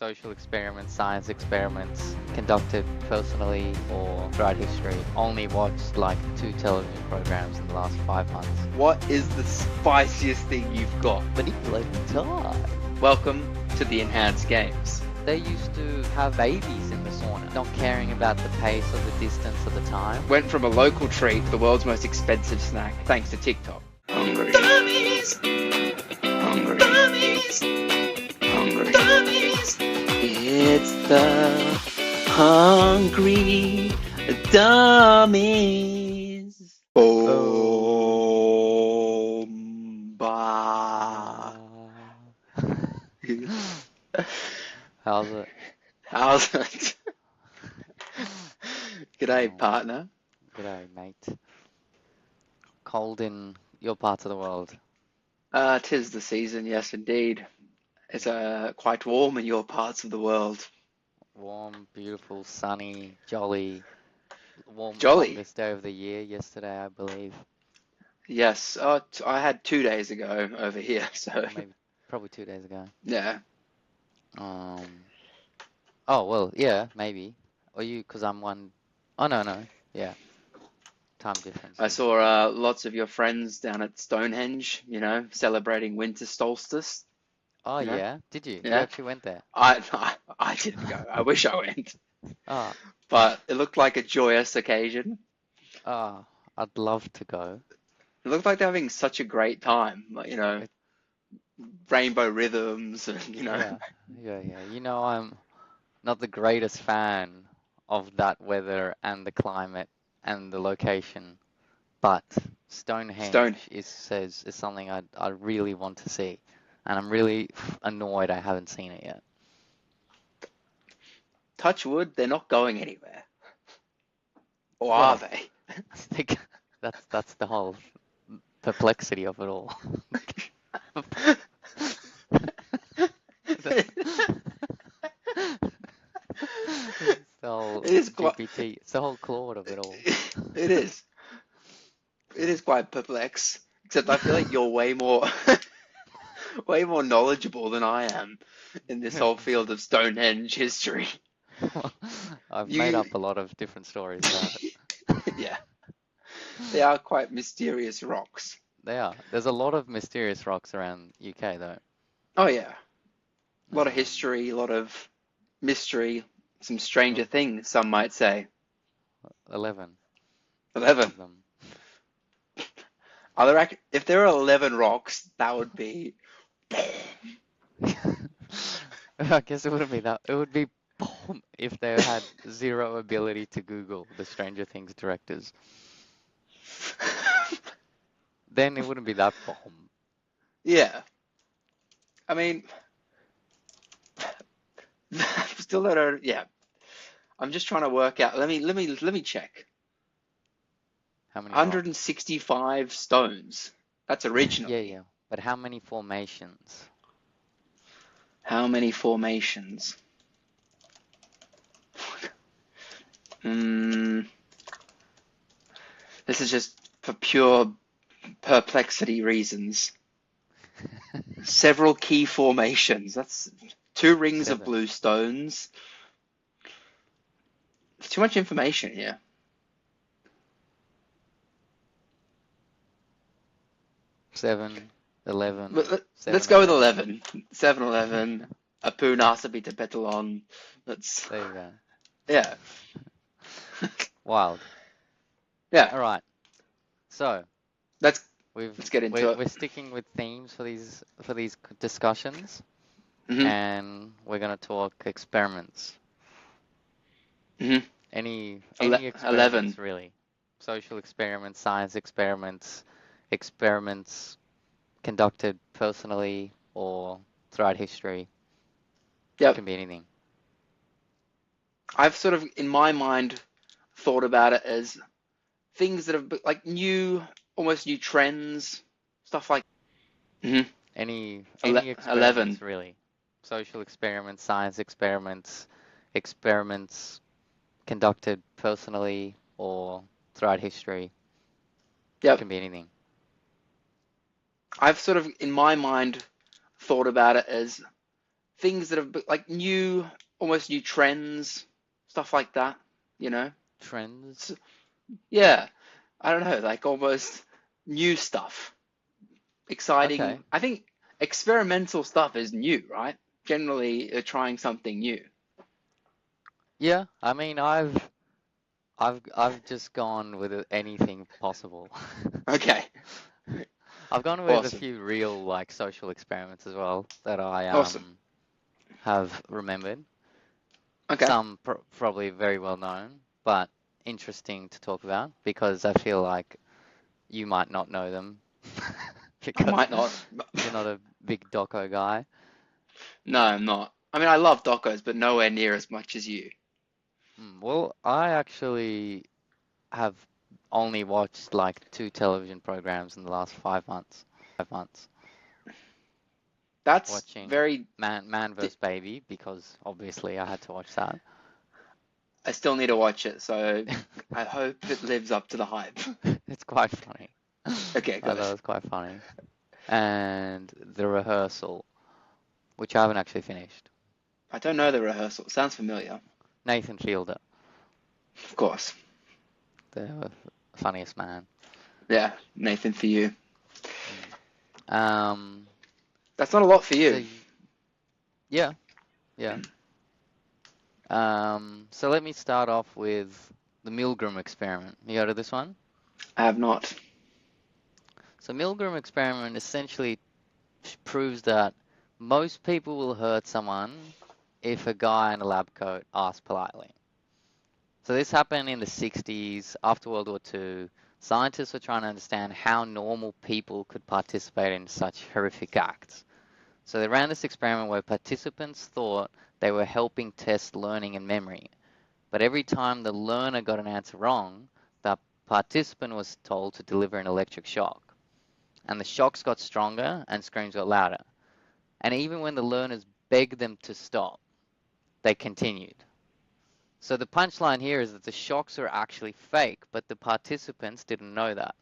social experiments, science experiments conducted personally or throughout history. Only watched like 2 television programs in the last 5 months. What is the spiciest thing you've got? Manipulating time. Welcome to the Enhanced Games. They used to have babies in the sauna, not caring about the pace or the distance or the time. Went from a local treat to the world's most expensive snack thanks to TikTok. Hungry. Dummies, Hungry. dummies, Hungry. dummies. It's the Hungry Dummies. Bomba. How's it? How's it? G'day, partner. G'day, mate. Cold in your parts of the world. 'Tis the season, yes, indeed. It's quite warm in your parts of the world. Warm, beautiful, sunny, jolly. Jolly? Longest day of the year yesterday, I believe. Yes, I had 2 days ago over here, so Or maybe probably 2 days ago. yeah. Oh well, yeah, maybe. Or you, because I'm one. Oh no, yeah. Time difference. I saw lots of your friends down at Stonehenge, celebrating winter solstice. Oh Yeah. yeah, did you? You Yeah. actually went there? I didn't go. I wish I went, Oh, but it looked like a joyous occasion. I'd love to go. It looked like they're having such a great time, like, rainbow rhythms and Yeah. You know, I'm not the greatest fan of that weather and the climate and the location, but Stonehenge is something I really want to see, and I'm really annoyed I haven't seen it yet. touch wood, they're not going anywhere. Or Well, are they? I think that's the whole perplexity of it all. It's the whole It is quite- GPT. It's the whole Claude of it all. It is. It is quite perplex. Except I feel like you're way more way more knowledgeable than I am in this whole field of Stonehenge history. I've You- made up a lot of different stories about it. Yeah. They are quite mysterious rocks. They are. There's a lot of mysterious rocks around UK though. Oh yeah. A lot of history, a lot of mystery, some stranger things, some might say. 11 11. of them. If there are 11 rocks, that would be I guess it wouldn't be that. It would be bomb if they had zero ability to Google the Stranger Things directors. Then it wouldn't be that bomb. yeah. I mean, still don't. Yeah. I'm just trying to work out. Let me check. How many? 165 stones. That's original. Yeah. But how many formations? How many formations? This is just for pure perplexity reasons. Several key formations. That's 2 rings of 7. blue stones. There's too much information here. 7, 11. Let's go with 11. 7-Eleven. Apu Nasabita Petalon. Let's. There you go. Yeah. Wild. Yeah. All right. So Let's let's get into it. We're sticking with themes for these discussions, Mhm. and we're gonna talk experiments. Mhm. Any 11. experiments really? Social experiments, science experiments, experiments conducted personally or throughout history. Yep. It can be anything. I've sort of, in my mind, thought about it as things that have like almost new trends, stuff like. Mhm. Any 11. experiments really? Social experiments, science experiments, experiments conducted personally or throughout history. It Yep. can be anything. I've sort of, in my mind, thought about it as things that have like almost new trends, stuff like that, you know? Trends. So, yeah, I don't know, like almost new stuff, exciting. Okay. I think experimental stuff is new, right? Generally, trying something new. Yeah, I mean, I've just gone with anything possible. Okay, I've gone with a awesome, few real like social experiments as well that I awesome. have remembered. Okay, Some probably very well known, but interesting to talk about because I feel like you might not know them I because might not. you're not a big doco guy. No, I'm not. I mean, I love docos, but nowhere near as much as you. Well, I actually have only watched like two television programs in the last 5 months. 5 months. That's Watching very. Man vs. Baby because obviously I had to watch that. I still need to watch it, so I hope it lives up to the hype. It's quite funny. Okay, I good. thought it was quite funny. And The Rehearsal, which I haven't actually finished. I don't know the rehearsal. Sounds familiar. Nathan Fielder, Of course. the funniest man. Yeah, Nathan for you. Mm. That's not a lot for you. So yeah, yeah. So let me start off with the Milgram experiment. You heard of this one? I have not. So Milgram experiment essentially proves that most people will hurt someone if a guy in a lab coat asks politely. So this happened in the 60s after World War II. Scientists were trying to understand how normal people could participate in such horrific acts. So they ran this experiment where participants thought they were helping test learning and memory. But every time the learner got an answer wrong, the participant was told to deliver an electric shock. And the shocks got stronger and screams got louder. And even when the learners begged them to stop, they continued. So the punchline here is that the shocks are actually fake, but the participants didn't know that.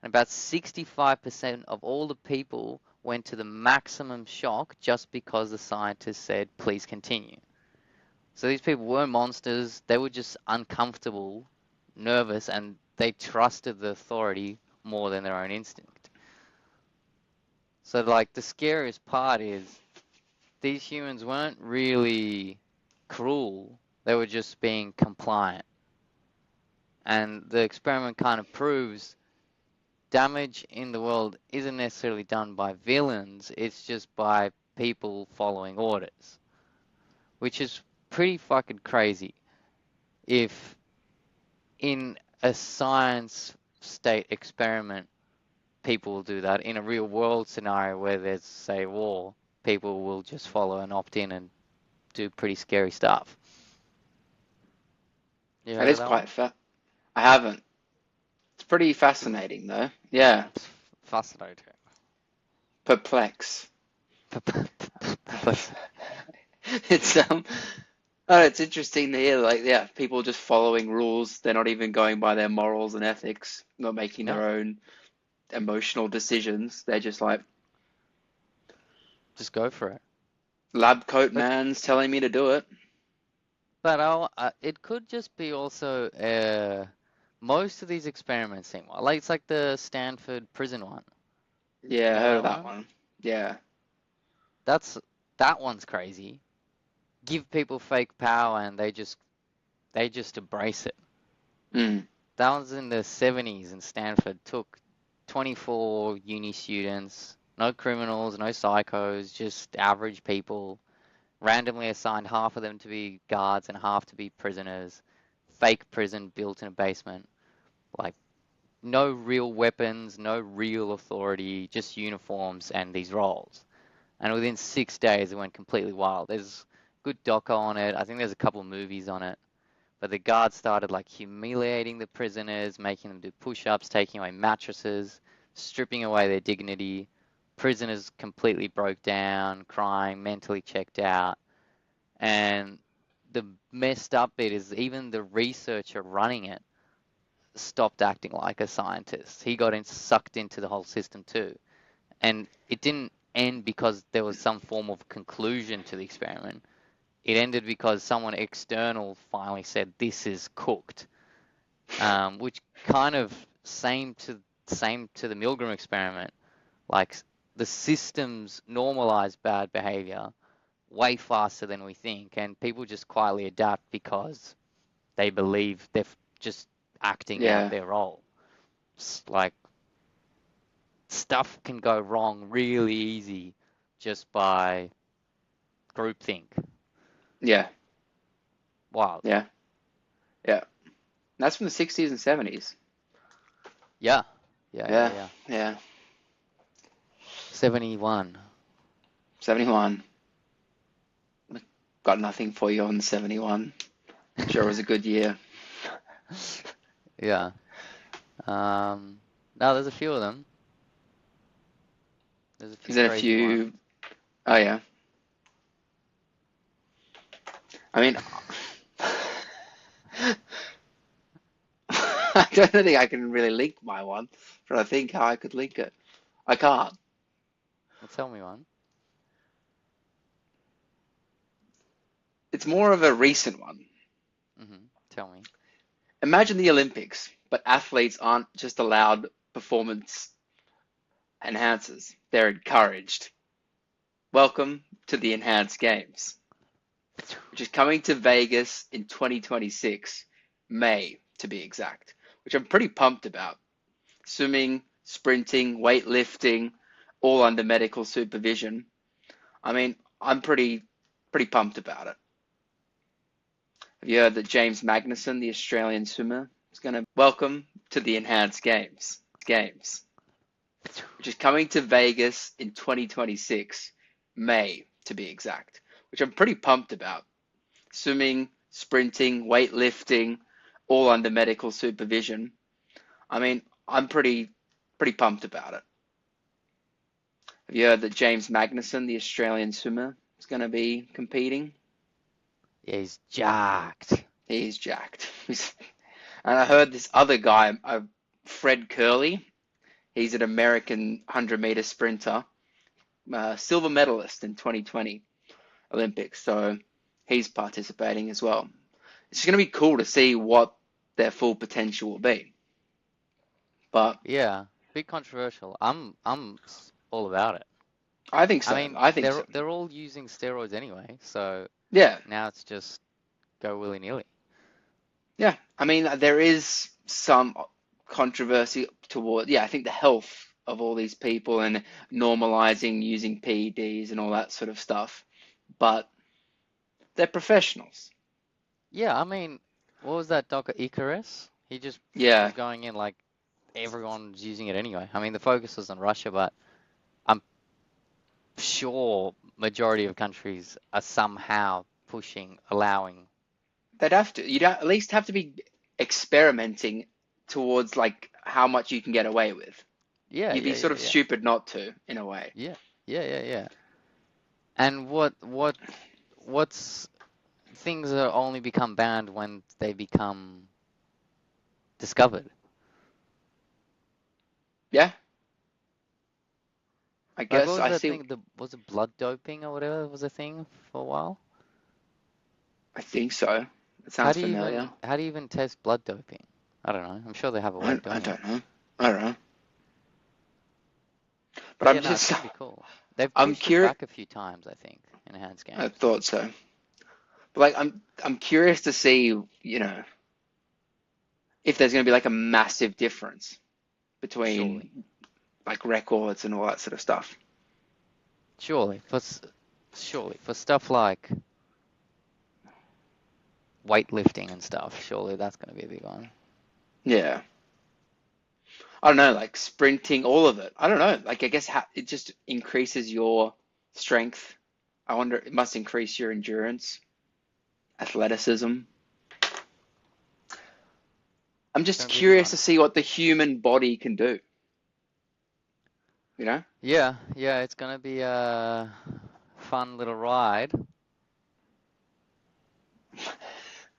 And about 65% of all the people went to the maximum shock just because the scientists said, please continue. So these people weren't monsters, they were just uncomfortable, nervous, and they trusted the authority more than their own instinct. So like the scariest part is these humans weren't really cruel, they were just being compliant. And the experiment kind of proves damage in the world isn't necessarily done by villains, it's just by people following orders, which is pretty fucking crazy. If in a science state experiment, people will do that, in a real world scenario where there's, say, war, people will just follow and opt in and do pretty scary stuff. You That heard of is that one? quite I haven't. It's pretty fascinating, though. Yeah. It's fascinating. Perplex. Perplexing. It's oh, it's interesting to hear, like, yeah, people just following rules. They're not even going by their morals and ethics, not making No, their own emotional decisions. They're just like, just go for it. lab coat But man's telling me to do it. it could just be also most of these experiments seem like it's like the Stanford prison one. Yeah, You I know heard that of that one? one. Yeah. That's that one's crazy. Give people fake power and they just embrace it. Mm. That was in the 70s in Stanford. Took 24 uni students, no criminals, no psychos, just average people. Randomly assigned half of them to be guards and half to be prisoners. Fake prison built in a basement. Like no real weapons, no real authority, just uniforms and these roles. And within 6 days, it went completely wild. There's good doco on it. I think there's a couple movies on it. But the guards started like humiliating the prisoners, making them do push-ups, taking away mattresses, stripping away their dignity. Prisoners completely broke down, crying, mentally checked out. And the messed up bit is even the researcher running it stopped acting like a scientist. He got sucked into the whole system too. And it didn't end because there was some form of conclusion to the experiment. It ended because someone external finally said this is cooked, which kind of same to the Milgram experiment. Like the systems normalize bad behavior way faster than we think, and people just quietly adapt because they believe they're just acting out Yeah. their role. Like stuff can go wrong really easy just by groupthink. Yeah. Wild. Yeah. Yeah. That's from the 60s and 70s. Yeah. Yeah, yeah, Yeah. yeah. Yeah. 71. 71. Got nothing for you on 71. Sure was a good year. Yeah. No, there's a few of them. There's a few Is it a crazy ones. few? Oh, yeah. I mean, I don't think I can really link my one, but I think how I could link it. I can't. Well, tell me one. It's more of a recent one. Tell me. Imagine the Olympics, but athletes aren't just allowed performance enhancers. They're encouraged. Welcome to the Enhanced Games, which is coming to Vegas in 2026, May to be exact, which I'm pretty pumped about. Swimming, sprinting, weightlifting, all under medical supervision. I mean, I'm pretty pumped about it. Have you heard that James Magnussen, the Australian swimmer, is going to welcome to the Enhanced Games, which is coming to Vegas in 2026, May to be exact, which I'm pretty pumped about. Swimming, sprinting, weightlifting, all under medical supervision. I mean, I'm pretty pumped about it. Have you heard that James Magnussen, the Australian swimmer, is going to be competing? Yeah, he's jacked. He's jacked. And I heard this other guy, Fred Curley. He's an American 100-meter sprinter, silver medalist in 2020 Olympics. So he's participating as well. It's going to be cool to see what their full potential will be. But Yeah, bit controversial. I'm all about it. I think so. I mean, I think so. they're all using steroids anyway, so Yeah. now it's just go willy-nilly. Yeah. I mean, there is some controversy toward, I think the health of all these people and normalizing using PEDs and all that sort of stuff. But they're professionals. Yeah, I mean, what was that doc Icarus? He just Yeah. was going in like everyone's using it anyway. I mean, the focus was on Russia, but I'm sure majority of countries are somehow allowing. They'd have to. You'd at least have to be experimenting towards like how much you can get away with. Yeah, You'd be yeah, sort yeah, of yeah. stupid not to, in a way. Yeah, yeah, yeah, yeah. And what's things that only become banned when they become discovered. Yeah. I Like what guess was I that see. thing? Was it blood doping or whatever was a thing for a while? I think so. It sounds familiar. How do you even test blood doping? I don't know. I'm sure they have a way of doing I it. don't know. I don't know. But Yeah, I'm no, it's just. gonna be cool. They've I'm pushed it curious. back a few times, I think, in enhanced I games. thought so. But like, I'm curious to see, if there's going to be like a massive difference between Surely, like records and all that sort of stuff. surely for stuff like weightlifting and stuff. Surely that's gonna be a big one. Yeah. I don't know, like sprinting, all of it. I don't know. Like, I guess it just increases your strength. I wonder, it must increase your endurance, athleticism. I'm It's just gonna be a big curious to one. see what the human body can do, you know? Yeah, yeah, it's gonna be a fun little ride.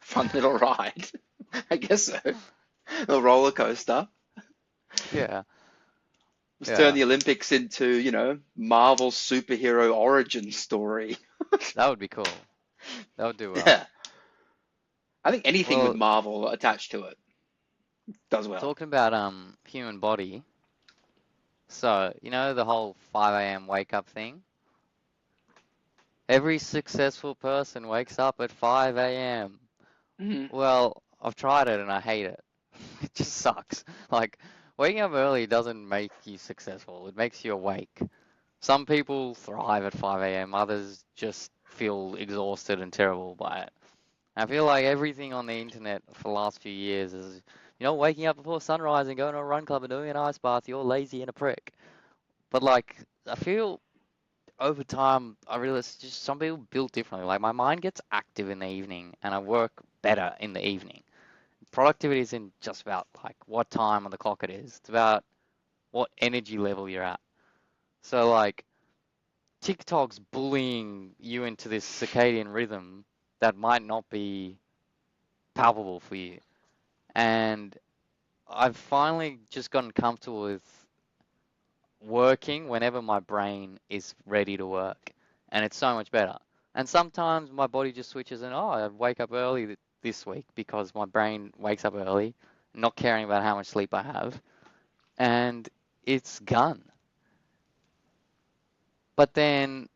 Fun little ride. I guess so. A roller coaster. Yeah. Let's turn Yeah, the Olympics into, Marvel superhero origin story. that would be cool. That would do well. Yeah. I think anything with Well, Marvel attached to it does well. talking about human body, so you know the whole 5 a.m. wake up thing? Every successful person wakes up at 5 a.m. Hmm. Well, I've tried it and I hate it. It just sucks. Like, waking up early doesn't make you successful, it makes you awake. Some people thrive at 5 a.m., others just feel exhausted and terrible by it. I feel like everything on the internet for the last few years is, waking up before sunrise and going to a run club and doing an ice bath, you're lazy and a prick. But like, I feel over time, I realize just some people build differently. Like, my mind gets active in the evening and I work better in the evening. Productivity isn't just about like what time on the clock it is. It's about what energy level you're at. So like TikTok's bullying you into this circadian rhythm that might not be palpable for you. And I've finally just gotten comfortable with working whenever my brain is ready to work. And it's so much better. And sometimes my body just switches and, I wake up early this week because my brain wakes up early, not caring about how much sleep I have. And it's gone. But then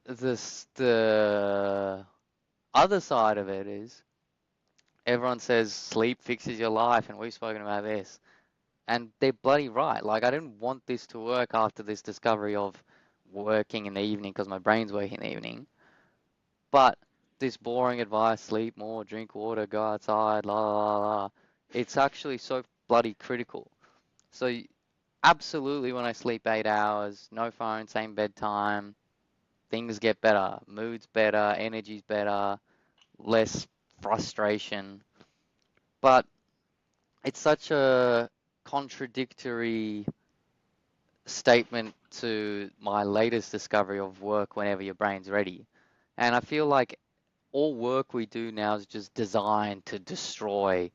the other side of it is everyone says sleep fixes your life, and we've spoken about this. And they're bloody right. Like, I didn't want this to work after this discovery of working in the evening because my brain's working in the evening. But this boring advice, sleep more, drink water, go outside, la la la, it's actually so bloody critical. So absolutely when I sleep 8 hours, no phone, same bedtime, things get better. Mood's better, energy's better, less frustration. But it's such a contradictory statement to my latest discovery of work whenever your brain's ready. And I feel like all work we do now is just designed to destroy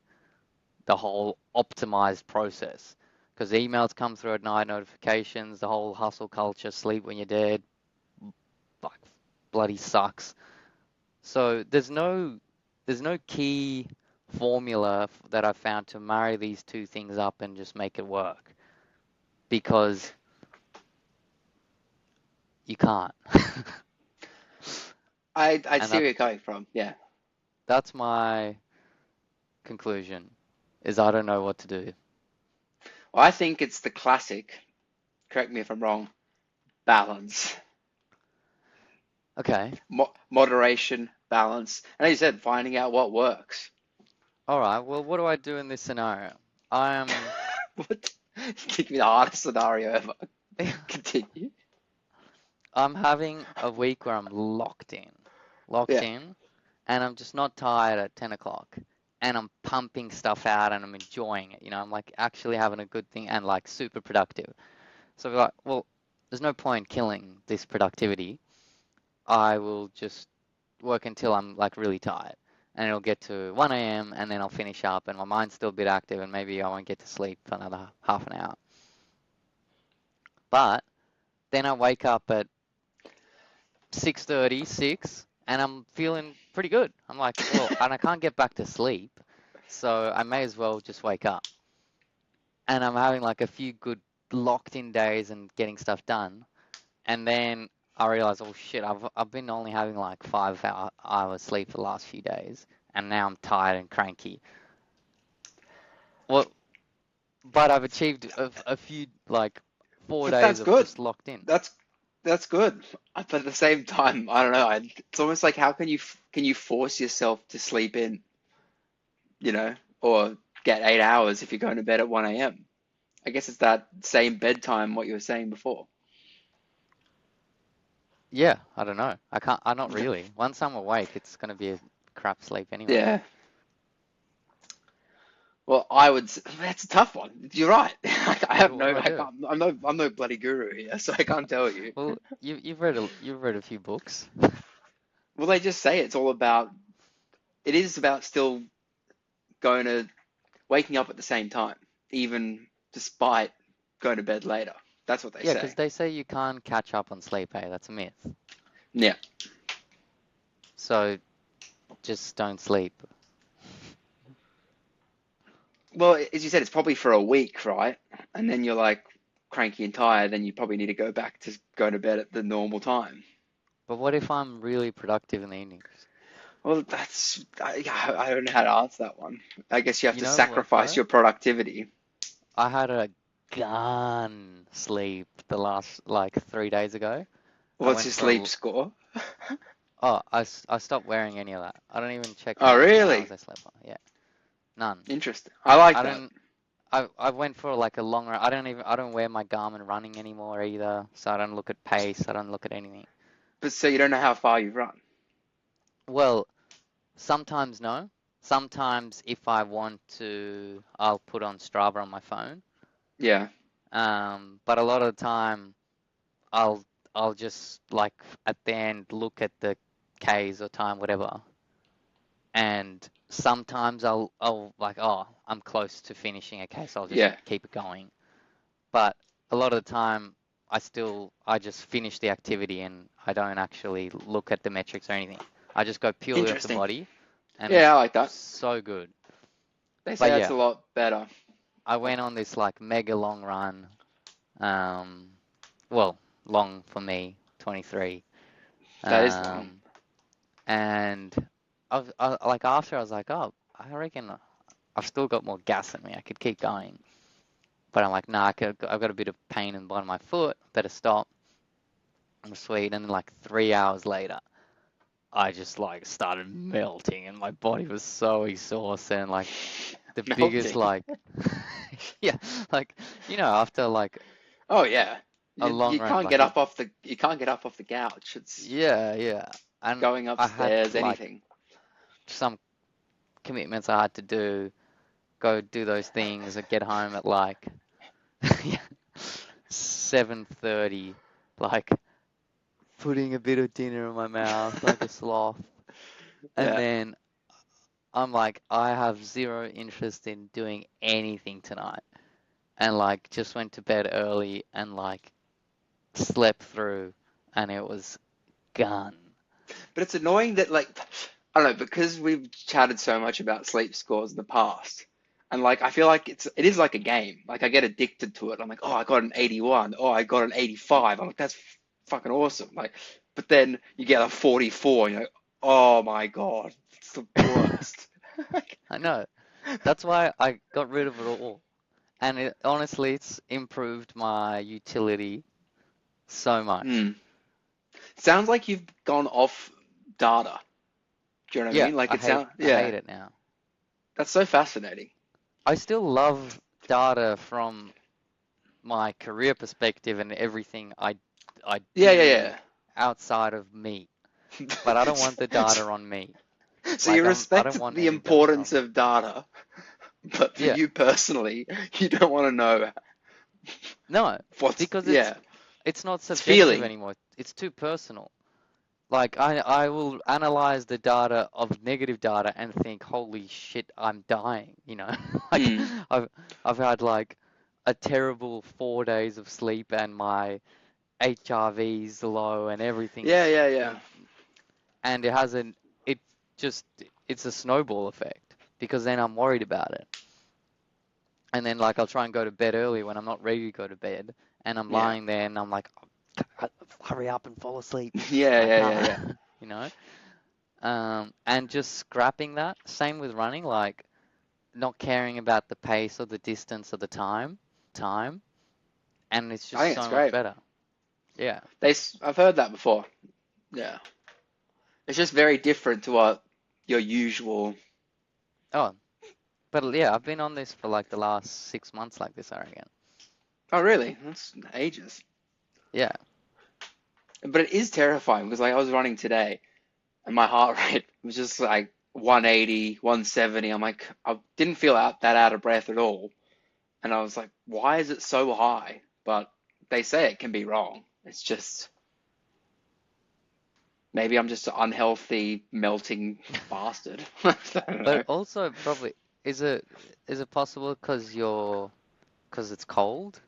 the whole optimized process. Because emails come through at night, notifications, the whole hustle culture, sleep when you're dead, like bloody sucks. So there's no key formula that I've found to marry these two things up and just make it work because you can't. I And see where you're coming from. Yeah. that's my conclusion is I don't know what to do. Well, I think it's the classic, correct me if I'm wrong, balance. Okay. Moderation, balance. And as you said, finding out what works. All right. Well, what do I do in this scenario? I'm What? Give me the hardest scenario ever. Continue. I'm having a week where I'm locked Yeah. in, and I'm just not tired at 10 o'clock. And I'm pumping stuff out and I'm enjoying it. I'm like actually having a good thing and like super productive. So we're like, well, there's no point killing this productivity. I will just work until I'm like really tired. And it'll get to 1 a.m. and then I'll finish up and my mind's still a bit active and maybe I won't get to sleep for another half an hour. But then I wake up at 6:30, 6, and I'm feeling pretty good. I'm like, well, and I can't get back to sleep, so I may as well just wake up. And I'm having like a few good locked in days and getting stuff done. And then I realize, oh shit, I've been only having like 5 hours sleep for the last few days, and now I'm tired and cranky. Well, but I've achieved a few like 4 days That's of good. just locked in. That's that's good. But at the same time, I don't know. It's almost like how can you force yourself to sleep in, or get 8 hours if you're going to bed at 1 a.m. I guess it's that same bedtime what you were saying before. Yeah, I don't know. I can't. I not really. Once I'm awake, it's gonna be a crap sleep anyway. Yeah. Well, that's a tough one. You're right. I have What do I I do? can't, I'm no bloody guru here, so I can't tell you. Well, you've read a few books. Well, they just say it is about still going to waking up at the same time, even despite going to bed later. That's what they Yeah, say. because they say you can't catch up on sleep, hey? That's a myth. Yeah. So just don't sleep. Well, as you said, it's probably for a week, right? And then you're like cranky and tired, then you probably need to go back to going to bed at the normal time. But what if I'm really productive in the evenings? Well, I don't know how to answer that one. I guess you have You to know what sacrifice though? your productivity. I had a gun sleep the last like 3 days ago. I What's went your for sleep score? I stopped wearing any of that. I don't even check Oh, how many really? hours I slept on. Yeah, none. Interesting. I like I that. don't. I went for like a long run. I don't wear my Garmin running anymore either. So I don't look at pace. I don't look at anything. But so you don't know how far you've run. Well, sometimes no. Sometimes if I want to, I'll put on Strava on my phone. Yeah. But a lot of the time, I'll I'll just like at the end look at the Ks or time, whatever. And sometimes I'll like, oh, I'm close to finishing a case, so I'll just Yeah. keep it going. But a lot of the time, I just finish the activity and I don't actually look at the metrics or anything. I just go purely off the Interesting. body, and Yeah, it's I like that. so good. They say But that's yeah, a lot better. I went on this like mega long run. Um, well, long for me, 23. That is long. And like after I was like, oh, I reckon I've still got more gas in me. I could keep going. But I'm like, nah, I've got a bit of pain in the bottom of my foot. Better stop. I'm sweet. And then like 3 hours later, I just like started melting, and my body was so exhausted. And like the biggest Melting. like, yeah, like after like Oh yeah. a You long you run, can't like get up off the couch. It's yeah. And going I had upstairs, like anything. some commitments I had to do. Go do those things. I get home at like yeah, 7:30, like putting a bit of dinner in my mouth like a sloth. And Yeah. then I'm like, I have zero interest in doing anything tonight. And like just went to bed early and like slept through and it was gone. But it's annoying that like I don't know, because we've chatted so much about sleep scores in the past. And like I feel like it is like a game. Like I get addicted to it. I'm like, oh, I got an 81. Oh, I got an 85. I'm like, that's fucking awesome. Like, but then you get a 44 and you're like, oh my God, it's the worst. I know. That's why I got rid of it all. And honestly, it's improved my utility so much. Hmm. Sounds like you've gone off data. Do you know what I Yeah, mean? Like it sounds, I hate yeah, it now. that's so fascinating. I still love data from my career perspective and everything I Yeah, do yeah, outside of me. But I don't want the yeah. data on me. So you Like I respect don't want the any data importance on me. of data, but for Yeah. you personally, you don't want to know No, what's, because yeah, it's not it's subjective feeling. anymore. It's too personal. Like I will analyze the data of negative data and think, holy shit, I'm dying, you know? Like Mm. I've I've had like a terrible 4 days of sleep and my HRV's low and Yeah, everything's yeah, yeah. in, and it hasn't it just it's a snowball effect because then I'm worried about it. And then like I'll try and go to bed early when I'm not ready to go to bed and I'm Yeah. lying there and I'm like, hurry up and fall asleep. Yeah, And I yeah, yeah, yeah. can't, you know? And just scrapping that. Same with running, like not caring about the pace or the distance or the time, and it's I just think it's so much great. better. Yeah. I've heard that before. Yeah. It's just very different to what your usual. Oh, but yeah, I've been on this for like the last 6 months like this, I reckon. Oh, really? That's ages. Yeah. But it is terrifying because like I was running today and my heart rate was just like 180, 170. I'm like, I didn't feel that out of breath at all. And I was like, why is it so high? But they say it can be wrong. It's just maybe I'm just an unhealthy melting bastard. I don't know. But also probably is it is it possible because it's cold?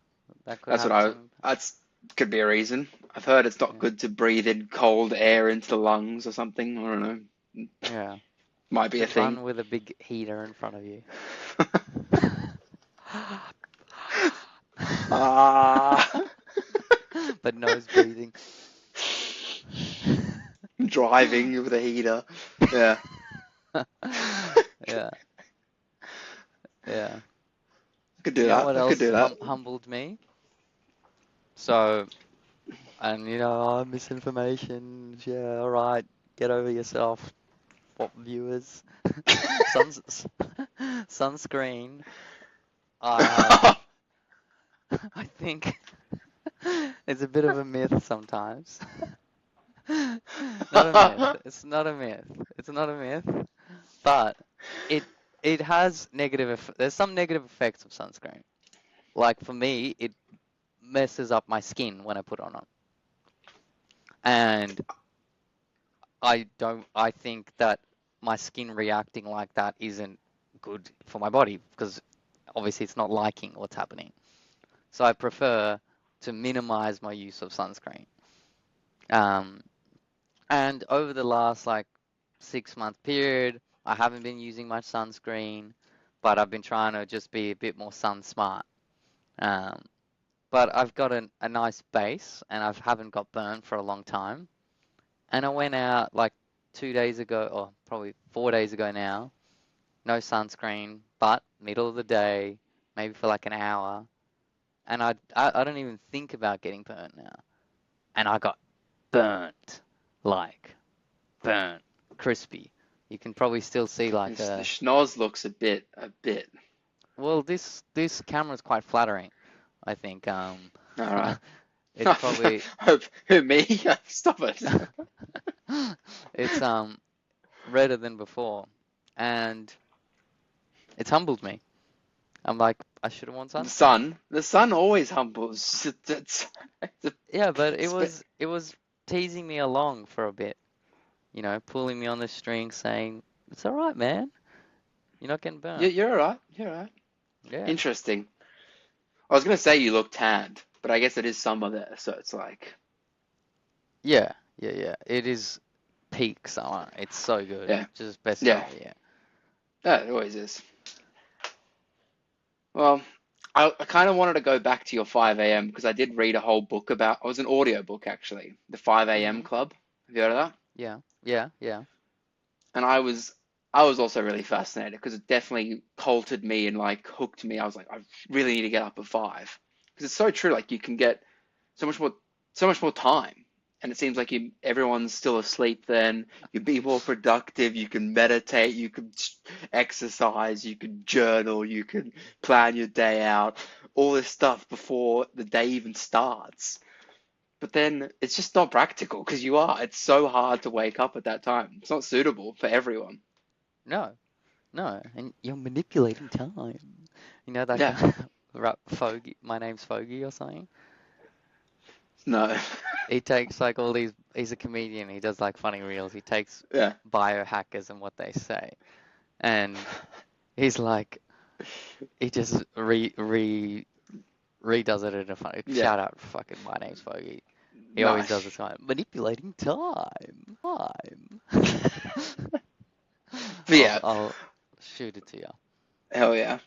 That could That's what have some. that's could be a reason. I've heard it's not Yeah. good to breathe in cold air into the lungs or something. I don't know. Yeah. Might be a Should thing. run with a big heater in front of you. Ah, But nose breathing. driving with a heater. Yeah. Yeah, yeah. I could You do know that. what I could else do that. humbled me? So, and misinformation. Yeah, all right. Get over yourself, what viewers. Suns Sunscreen. I I think it's a bit of a myth sometimes. Not a myth. It's not a myth. It's not a myth. But it it has there's some negative effects of sunscreen. Like for me, it messes up my skin when I put on it. And I think that my skin reacting like that isn't good for my body because obviously it's not liking what's happening. So I prefer to minimize my use of sunscreen. Um, and over the last like 6 month period, I haven't been using much sunscreen, but I've been trying to just be a bit more sun smart. Um, but I've got a nice base and I haven't got burned for a long time. And I went out like 2 days ago, or probably 4 days ago now, no sunscreen, but middle of the day, maybe for like an hour. And I don't even think about getting burnt now. And I got burnt, like burnt, crispy. You can probably still see like The a, schnoz looks a bit. well, this camera is quite flattering, I think. All right. It's probably Who, me? Stop it. it's redder than before, and it's humbled me. I'm like, I should have worn sunscreen. The sun always humbles. Yeah, but it It's, was it was teasing me along for a bit, pulling me on the string, saying, "It's all right, man. You're not getting burnt." you're all right. You're all right. Yeah, Interesting. I was gonna say you look tanned, but I guess it is summer there, so it's like, yeah, yeah, yeah. It is peak summer. It's so good. yeah, Just best yeah, time of year. yeah, it always is. Well, I kind of wanted to go back to your 5 a.m. because I did read a whole book about, it was an audio book actually, the 5 a.m. Hmm. Club. Have you heard of that? Yeah, yeah, yeah. And I was also really fascinated because it definitely colted me and like hooked me. I was like, I really need to get up at 5 because it's so true. Like you can get so much more so much more time, and it seems like everyone's still asleep. Then you be more productive. You can meditate. You can exercise. You can journal. You can plan your day out. All this stuff before the day even starts. But then it's just not practical because it's so hard to wake up at that time. It's not suitable for everyone. No, no, and you're manipulating time. You know that Yeah. guy, rap Foggy. My name's Foggy or something. No. He takes like all these. He's a comedian. He does like funny reels. He takes Yeah. biohackers and what they say, and he's like, he just redoes it in a funny Yeah. shout out. Fucking my name's Foggy. He always does Nice. this kind of manipulating time. But yeah, I'll shoot it to you. hell yeah.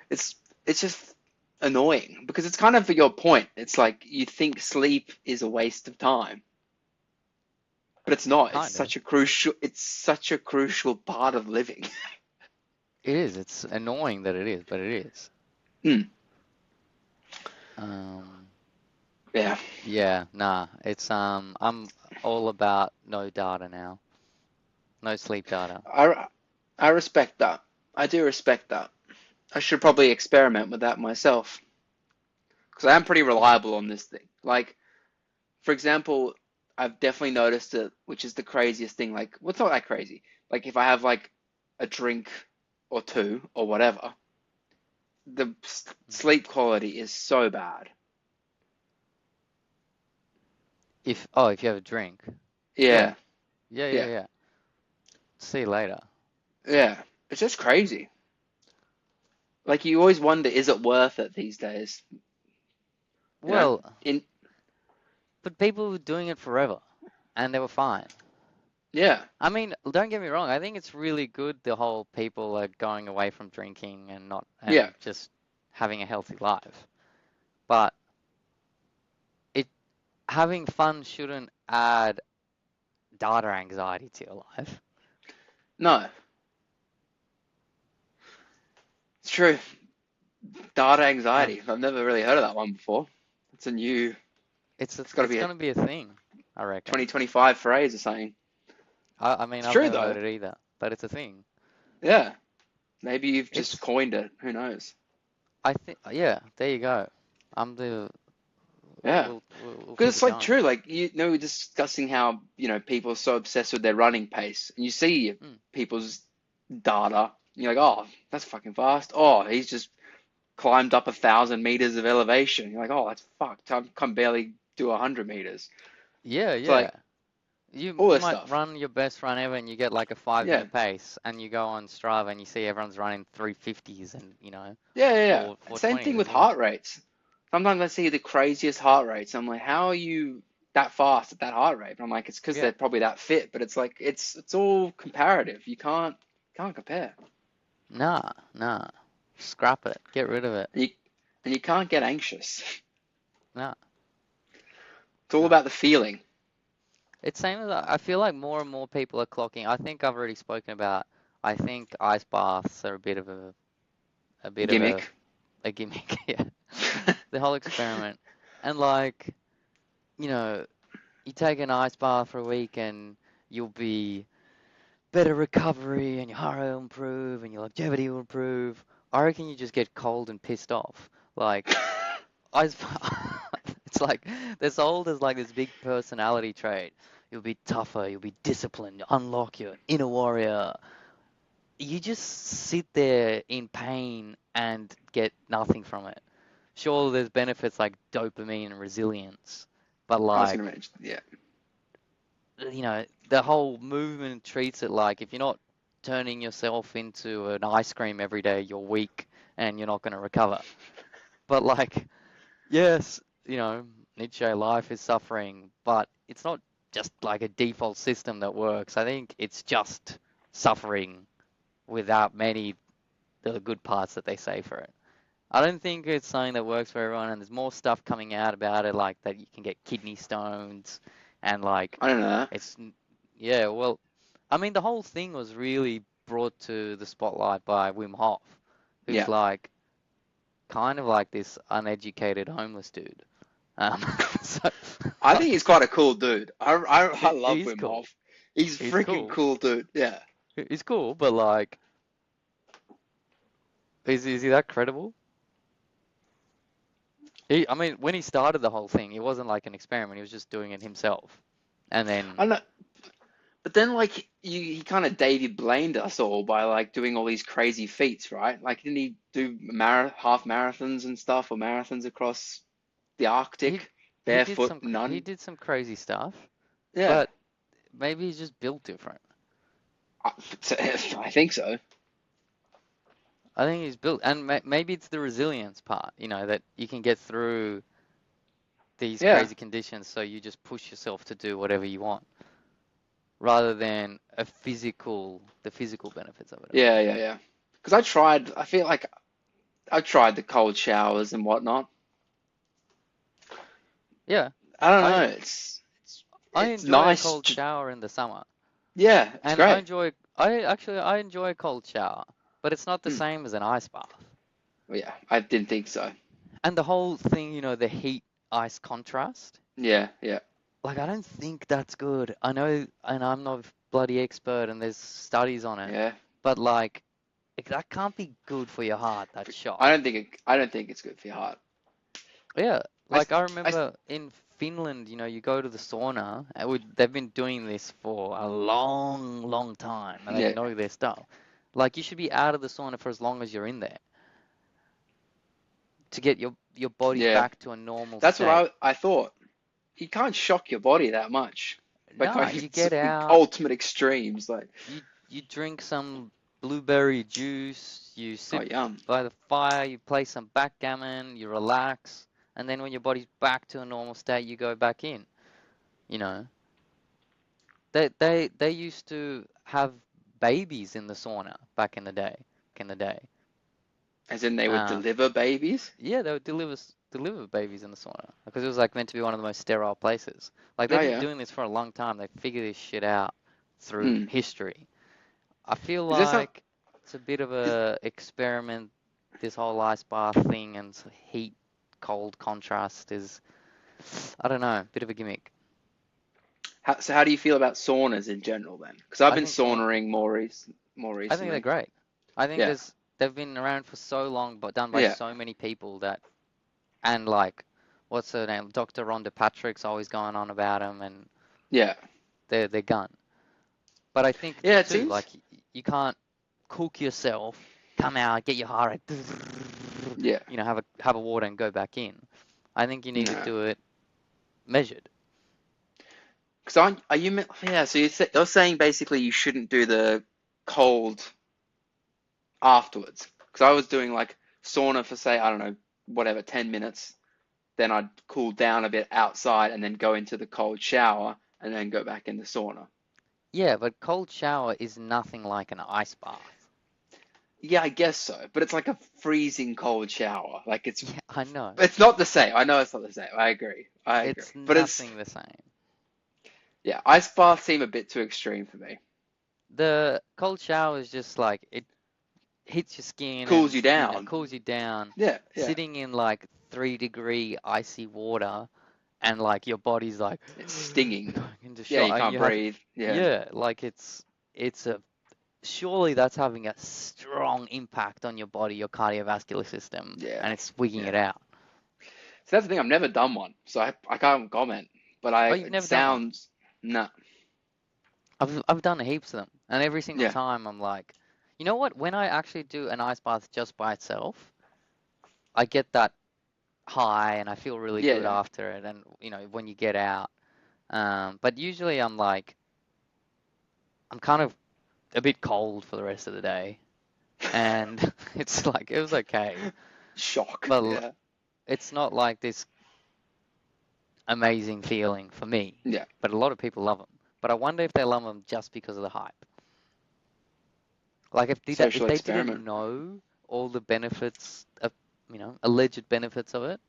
It's it's just annoying because it's kind of for your point. It's like you think sleep is a waste of time, but it's not. Kind of. It's such a crucial part of living. It is. It's annoying that it is, but it is. Hmm. Um, Yeah. yeah, nah. I'm all about no data now. No sleep data. I respect that. I do respect that. I should probably experiment with that myself because I am pretty reliable on this thing. Like, for example, I've definitely noticed it, which is the craziest thing. Like, what's not that crazy? Like, if I have like a drink or two or whatever, the sleep quality is so bad. If you have a drink. Yeah. Yeah, Yeah, yeah, yeah, yeah. See you later. yeah. It's just crazy. Like, you always wonder, is it worth it these days? You know, Well, in but people were doing it forever, and they were fine. yeah, I mean, don't get me wrong. I think it's really good the whole people are going away from drinking and not yeah, and just having a healthy life. But it having fun shouldn't add data anxiety to your life. no, it's true. Data Um, anxiety. I've never really heard of that one before. It's a new. It's got to it's be a gonna be a thing, I reckon. 2025 phrase or something. I mean, It's I've true never though. heard it either, but it's a thing. Yeah, maybe you've just It's coined it. Who knows? I think yeah, there you go. I'm the Yeah. we'll Because keep it's it like going. true, like we're discussing how people are so obsessed with their running pace, and you see Mm. people's data, and you're like, oh, that's fucking fast. Oh, he's just climbed up 1,000 meters of elevation. You're like, oh, that's fucked. I can barely do 100 meters. Yeah, It's yeah. like You all you this might stuff. run your best run ever and you get like a five Yeah, minute pace and you go on Strava and you see everyone's running 350s and yeah, yeah, yeah. four Same thing 420s with and you're like, heart rates. Sometimes I see the craziest heart rates. I'm like, how are you that fast at that heart rate? But I'm like, it's because yeah, they're probably that fit. But it's like it's all comparative. You can't compare. nah, scrap it, get rid of it. And you can't get anxious. Nah, It's all nah. about the feeling. It's same as I feel like more and more people are clocking. I think I've already spoken about. I think ice baths are a bit of Gimmick. a gimmick. Yeah, the whole experiment. And like, you know, you take an ice bath for a week and you'll be better recovery and your heart rate will improve and your longevity will improve. I reckon you just get cold and pissed off. Like, ice it's like they're sold as like this big personality trait. You'll be tougher, you'll be disciplined, unlock your inner warrior. You just sit there in pain and get nothing from it. Sure, there's benefits like dopamine and resilience, but I was gonna like, mention, yeah. the whole movement treats it like if you're not turning yourself into an ice cream every day, you're weak and you're not going to recover. But like, yes, Nietzsche life is suffering, but it's not just like a default system that works. I think it's just suffering without many of the good parts that they say for it. I don't think it's something that works for everyone, and there's more stuff coming out about it, like that you can get kidney stones, and like I don't know. it's yeah. Well, I mean, the whole thing was really brought to the spotlight by Wim Hof, who's Yeah. like kind of like this uneducated homeless dude. Um, so I think he's quite a cool dude. I love he's Wim cool. Hof. He's He's freaking cool. cool dude. Yeah. He's cool, but like, is he that credible? I mean, when he started the whole thing, it wasn't like an experiment. He was just doing it himself. And then, I know. But then, like, he kind of David blamed us all by like doing all these crazy feats, right? Like, didn't he do half marathons and stuff, or marathons across the he Arctic, barefoot, he none? did some crazy stuff, Yeah, but maybe he's just built different. I, I think so. I think he's built, and maybe it's the resilience part, that you can get through these Yeah, crazy conditions, so you just push yourself to do whatever you want, rather than the physical benefits of it all. yeah, yeah, yeah. Because I feel like I tried the cold showers and whatnot. Yeah, I don't know. I I It's enjoy a nice. cold shower in the summer, Yeah, it's and I great. enjoy I enjoy a cold shower, but it's not the Hmm. same as an ice bath. Well, yeah, I didn't think so. And the whole thing, the heat ice contrast. Yeah, yeah, Like, I don't think that's good. I know, and I'm not a bloody expert, and there's studies on it, yeah. but like, that can't be good for your heart, that shock. I don't think it's good for your heart. Yeah, I, like I I, remember in Finland, you go to the sauna, and they've been doing this for a long, long time, and they yeah, know their stuff. Like, you should be out of the sauna for as long as you're in there to get your body yeah. back to a normal That's what state. I thought. You can't shock your body that much by No, going you to get out, ultimate extremes. Like, you drink some blueberry juice, you oh, sit yum. by the fire, you play some backgammon, you relax. and then when your body's back to a normal state, you go back in. You know, they used to have babies in the sauna back in the day. Back in the day. As in they would Um, deliver babies? yeah, they would deliver babies in the sauna because it was like meant to be one of the most sterile places. Like Oh they've been yeah. doing this for a long time. They figured this shit out through Mm. history. I feel Is this not? like it's a bit of Is, a experiment. This whole ice bath thing and heat cold contrast is, I don't know, a bit of a gimmick. so how do you feel about saunas in general then? Because I've I been think sauna, saunaing more I think they're recently. great. I think Yeah. they've been around for so long, but done by Yeah. so many people that, and like, what's her name? Dr. Rhonda Patrick's always going on about them, and Yeah. they're gone. But I think Yeah. It too, seems. like you can't cook yourself, come out, get your heart rate, Yeah. have a water and go back in. I think you need to No. do it measured. Because are you? Yeah. So you're saying basically you shouldn't do the cold afterwards. Because I was doing like sauna for say I don't know whatever 10 minutes. Then I'd cool down a bit outside and then go into the cold shower and then go back in the sauna. Yeah, but cold shower is nothing like an ice bath. Yeah, I guess so. But it's like a freezing cold shower. Like Yeah, I know. it's not the same. I know it's not the same. I agree. I agree. It's But it's nothing the same. yeah, ice baths seem a bit too extreme for me. The cold shower is just like it hits your skin Cools you and down. cools you down. Yeah, yeah. Sitting in like 3-degree icy water and like your body's like It's stinging. going into Yeah, you shock and can't you have breathe. Yeah, yeah, like it's a surely that's having a strong impact on your body, your cardiovascular system, yeah, and it's wigging yeah. it out. So that's the thing. I've never done one, so I can't comment. But Oh, you've it never done one? sounds no. I've done heaps of them, and every single Yeah, time I'm like, you know what? When I actually do an ice bath just by itself, I get that high and I feel really yeah, good yeah. after it, and when you get out. But usually I'm like, I'm kind of a bit cold for the rest of the day, and it's like it was okay, Shock. but Yeah, it's not like this amazing feeling for me. yeah. But a lot of people love them. But I wonder if they love them just because of the hype. Like if Social they experiment. didn't know all the benefits of, alleged benefits of it,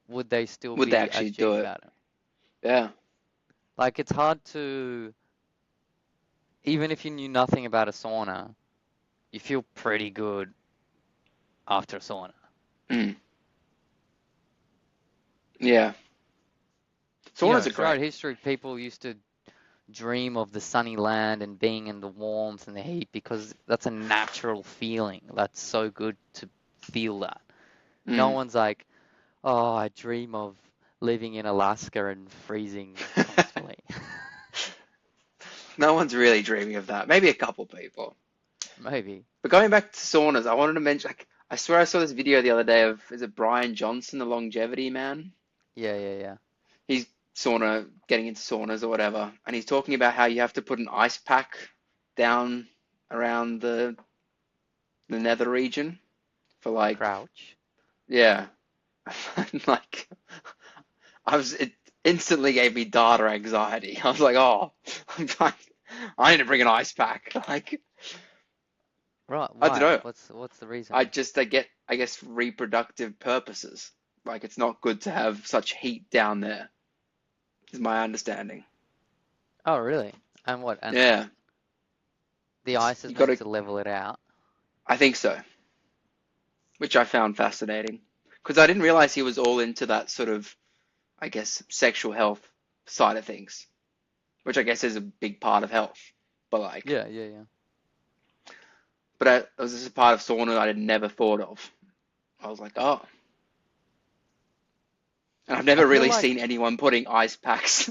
would they still Would they be as actually do cheap it? about it? Yeah. Like it's hard to, even if you knew nothing about a sauna, you feel pretty good after a sauna. Mm. Yeah. Saunas are Throughout great. history, people used to dream of the sunny land and being in the warmth and the heat because that's a natural feeling. That's so good to feel that. No Mm. one's like, oh, I dream of living in Alaska and freezing constantly. No one's really dreaming of that. Maybe a couple people. Maybe. But going back to saunas, I wanted to mention, like, I swear I saw this video the other day of, is it Brian Johnson, the longevity man? Yeah, yeah, yeah. He's getting into saunas or whatever, and he's talking about how you have to put an ice pack down around the nether region for like, Crouch. yeah, like, it instantly gave me data anxiety. I was like, oh, I need to bring an ice pack. Like, Right, I don't why? know. What's the reason? I guess reproductive purposes. Like it's not good to have such heat down there, is my understanding. Oh, really? And what? And Yeah, the ice you is got meant to. to level it out. I think so, which I found fascinating because I didn't realize he was all into that sort of, I guess, sexual health side of things, which I guess is a big part of health. But like, Yeah, yeah, yeah. but it was just a part of sauna I had never thought of. I was like, oh, and I've I never feel really like, seen anyone putting ice packs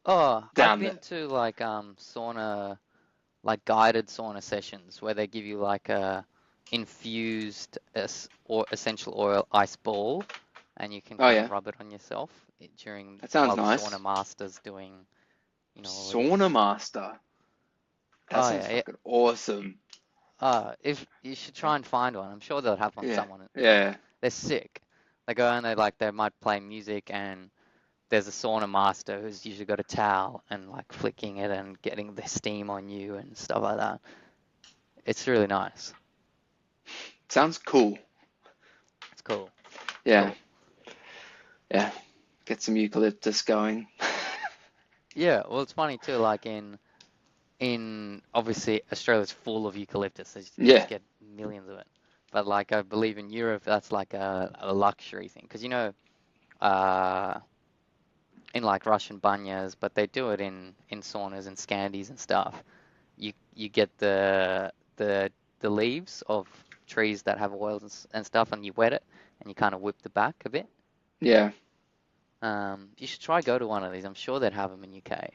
oh, I've down there. been to like sauna, like guided sauna sessions where they give you like a infused or essential oil ice ball, and you can Oh kind of yeah, rub it on yourself during that sounds while the nice. sauna master's doing, all of Sauna this. master. That Oh sounds yeah, yeah. fucking awesome. If you should try and find one, I'm sure they'll have one Yeah, someone. yeah. They're sick. They go and they might play music, and there's a sauna master who's usually got a towel and like flicking it and getting the steam on you and stuff like that. It's really nice. Sounds cool. It's cool. Yeah. Cool. Yeah. Get some eucalyptus going. Yeah, well, it's funny too. Like in obviously Australia's full of eucalyptus. You Yeah. just get millions of it. But like I believe in Europe, that's like a luxury thing. Because uh, in like Russian banyas, but they do it in saunas and scandies and stuff. You get the leaves of trees that have oils and stuff, and you wet it, and you kind of whip the back a bit. Yeah. You should try go to one of these. I'm sure they'd have them in UK,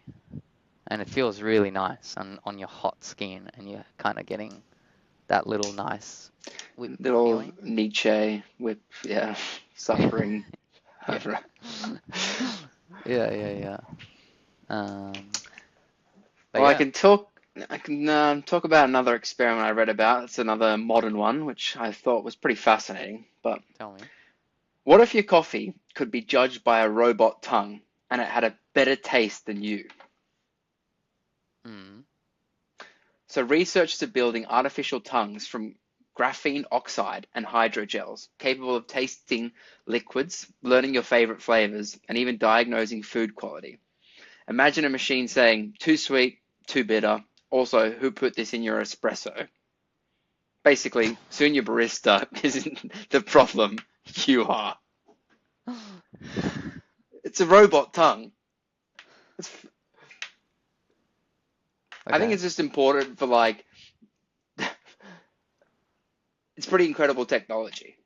and it feels really nice on your hot skin, and you're kind of getting that little nice whip Little feeling. Nietzsche whip, yeah, suffering. Yeah. Yeah. But Well, I yeah, can talk. I can talk about another experiment I read about. It's another modern one, which I thought was pretty fascinating. But tell me. what if your coffee could be judged by a robot tongue and it had a better taste than you? Mm. So researchers are building artificial tongues from graphene oxide and hydrogels, capable of tasting liquids, learning your favorite flavors, and even diagnosing food quality. Imagine a machine saying, too sweet, too bitter. Also, who put this in your espresso? Basically, soon your barista isn't the problem, you are. It's a robot tongue. I think Okay. it's just important for like, it's pretty incredible technology.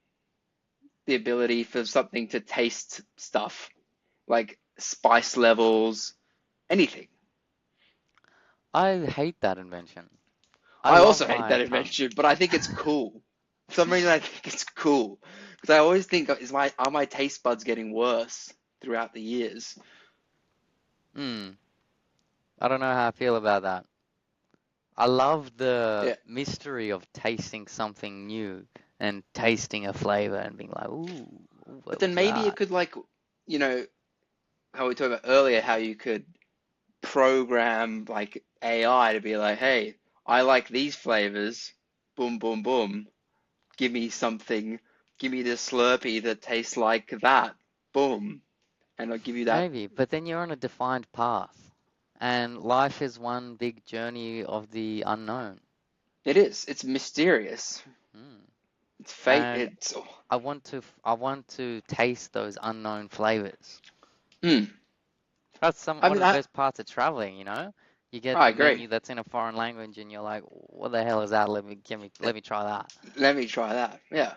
The ability for something to taste stuff, like spice levels, anything. I hate that invention. I I love also hate my that tongue. invention, but I think it's cool. For some reason, I think it's cool because I always think, are my taste buds getting worse throughout the years? I don't know how I feel about that. I love the Yeah, mystery of tasting something new and tasting a flavor and being like, ooh, but what then was maybe it that? could like, you know, how we talked about earlier, how you could program like AI to be like, hey, I like these flavors, boom, boom, boom. Give me something, give me the Slurpee that tastes like that, boom, and I'll give you that. Maybe, but then you're on a defined path, and life is one big journey of the unknown. It is. It's mysterious. Mm. It's fate. And It's. I want to taste those unknown flavors. Mm. That's I one mean, of the best parts of traveling, You get I the agree. menu that's in a foreign language and you're like, what the hell is that? Let me try that. Let me try that. Yeah.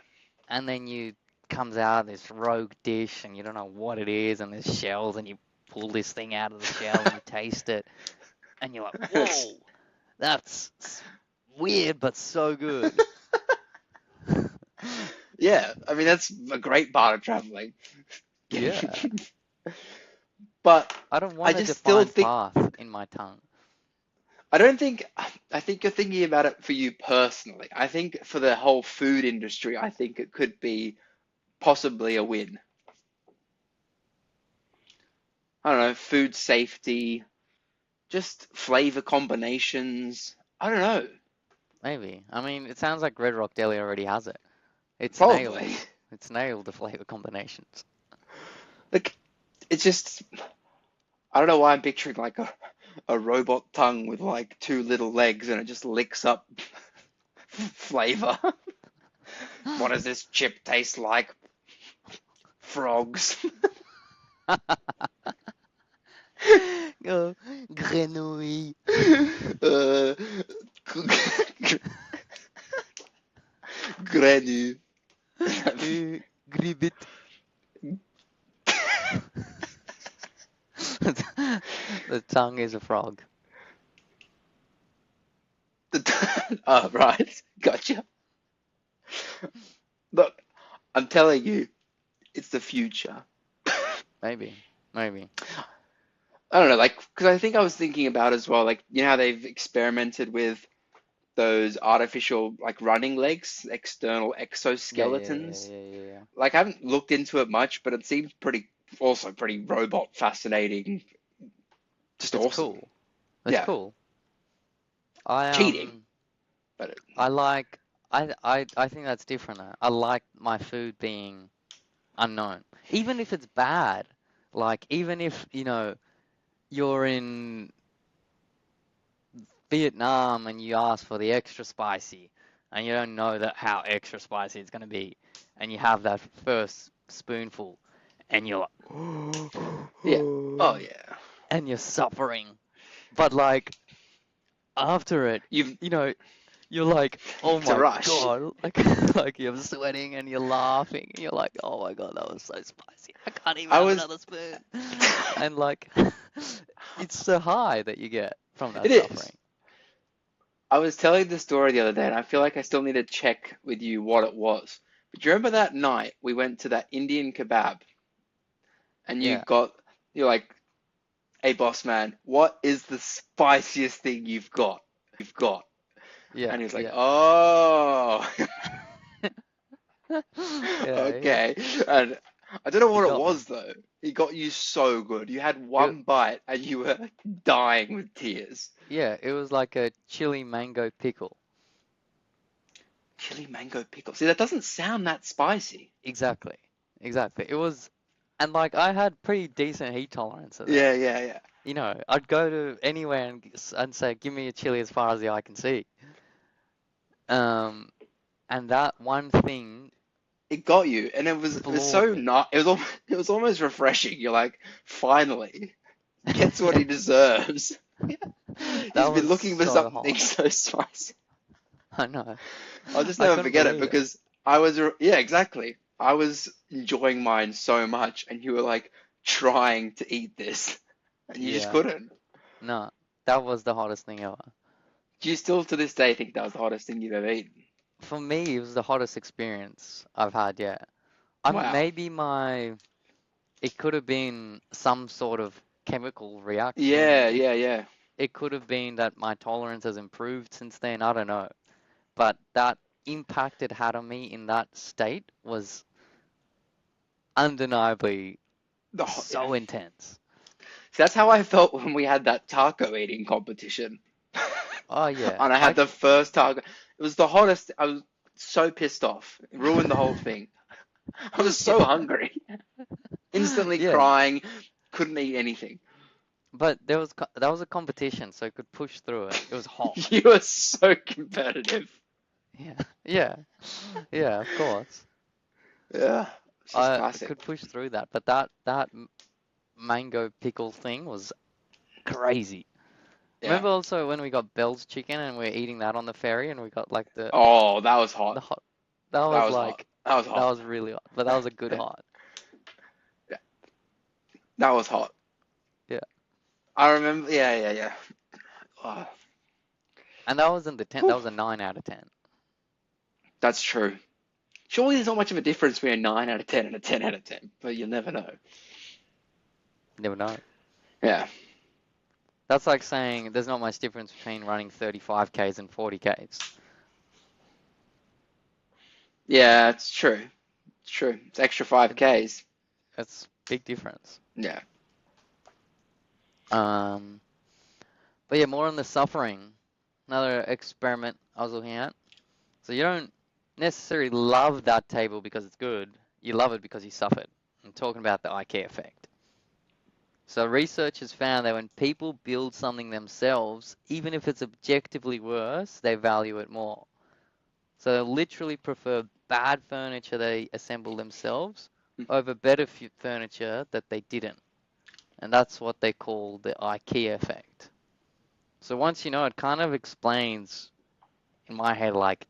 And then you comes out this rogue dish and you don't know what it is and there's shells and you pull this thing out of the shell and you taste it and you're like, whoa, that's weird but so good. Yeah. I mean, that's a great part of traveling. Yeah. But I don't I want a just still defined think. path in my tongue. I don't think. I think you're thinking about it for you personally. I think for the whole food industry, I think it could be possibly a win. I don't know, food safety, just flavor combinations. I don't know. Maybe. I mean, it sounds like Red Rock Deli already has it. It's nailed. Probably. It's nailed the flavor combinations. Like, it's just, I don't know why I'm picturing like a robot tongue with like two little legs and it just licks up flavor. What does this chip taste like? Frogs. Oh, grenouille. uh, Granny. Gribbit. The tongue is a frog. Oh, right. Gotcha. Look, I'm telling you, it's the future. Maybe. Maybe. I don't know, like, because I think I was thinking about as well, like, you know how they've experimented with those artificial like running legs, external Yeah, yeah, yeah, exoskeletons. yeah, yeah, yeah. Like I haven't looked into it much, but it seems pretty robot fascinating. Just It's awesome. cool. It's Yeah, cool. I cheating, but I like I think that's different. I like my food being unknown, even if it's bad. Like even if you're in Vietnam and you ask for the extra spicy, and you don't know that how extra spicy it's gonna be, and you have that first spoonful, and you're like, yeah. Oh yeah. and you're suffering, but like after it, You've you know, you're like, oh it's a my rush. God, like like you're sweating and you're laughing, and you're like, oh my God, that was so spicy. I can't even I have was. another spoon. And like, it's the high that you get from that It is. suffering. I was telling the story the other day, and I feel like I still need to check with you what it was. But do you remember that night we went to that Indian kebab, and Yeah, you're like, "Hey, boss man, what is the spiciest thing you've got?" yeah, And he's like, yeah. "Oh, Yeah, yeah. okay." And I don't know He what it got me. was though. He got you so good. You had It, one bite, and you were dying with tears. yeah, it was like a chili mango pickle. Chili mango pickle. See, that doesn't sound that spicy. Exactly. Exactly. It was, and like I had pretty decent heat tolerance of it. Yeah, yeah, yeah. I'd go to anywhere and say, give me a chili as far as the eye can see. Um, and that one thing It got you, and it was floored so me. not. It was almost refreshing. You're like, finally, gets what Yeah, he deserves. that He's been was looking for so something hot. so spicy. I know. I'll just I never couldn't forget it believe it. because yeah, exactly. I was enjoying mine so much, and you were like trying to eat this, and you just Yeah. couldn't. No, that was the hottest thing ever. Do you still to this day think that was the hottest thing you've ever eaten? For me, it was the hottest experience I've had yet. Wow. Maybe it could have been some sort of chemical Yeah, reaction. yeah, yeah. It could have been that my tolerance has improved since then. I don't know. But that impact it had on me in that state was undeniably Yeah. so intense. So that's how I felt when we had that taco eating competition. Oh yeah, And I had the first taco. It was the hottest. I was so pissed off. It ruined the whole thing. I was so yeah, hungry. Instantly yeah. crying. Couldn't eat anything. But that was a competition, so I could push through it. It was hot. You were so competitive. Yeah, yeah, yeah. Of course, Yeah. It's just I classic. could push through that. But that mango pickle thing was crazy. Yeah. Remember also when we got Bell's chicken and we were eating that on the ferry and we got like Oh, that was hot. the hot. That That was was hot. like That was that hot. was really hot, but that was a good hot. Yeah. That was hot. Yeah, I remember. Yeah, yeah, yeah. Oh, and that wasn't the 10. whew. That was a 9 out of 10. That's true. Surely there's not much of a difference between a 9 out of 10 and a 10 out of 10, but you'll never know. Never know. Yeah. That's like saying there's not much difference between running 35Ks and 40Ks. Yeah, it's true. It's true. It's extra It, 5Ks. it's big difference. Yeah. Um, but yeah, more on the suffering. Another experiment I was looking at. So you don't necessarily love that table because it's good. You love it because you suffered. I'm talking about the IKEA effect. So researchers found that when people build something themselves, even if it's objectively worse, they value it more. So they literally prefer bad furniture they assemble themselves over better furniture that they didn't. And that's what they call the IKEA effect. So once you know, it kind of explains in my head like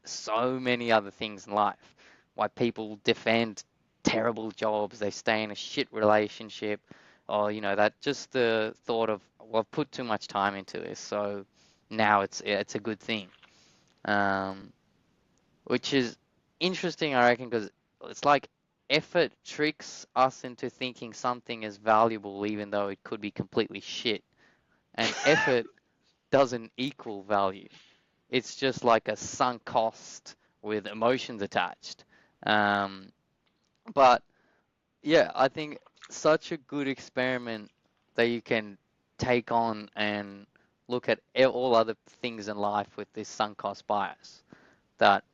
so many other things in life. Why people defend terrible jobs, they stay in a shit relationship, or that just the thought of, well, I've put too much time into this, so now it's a good thing. Um, which is interesting, I reckon, because it's like effort tricks us into thinking something is valuable even though it could be completely shit. And effort doesn't equal value. It's just like a sunk cost with emotions attached. Um, but yeah, I think such a good experiment that you can take on and look at all other things in life with this sunk cost bias. That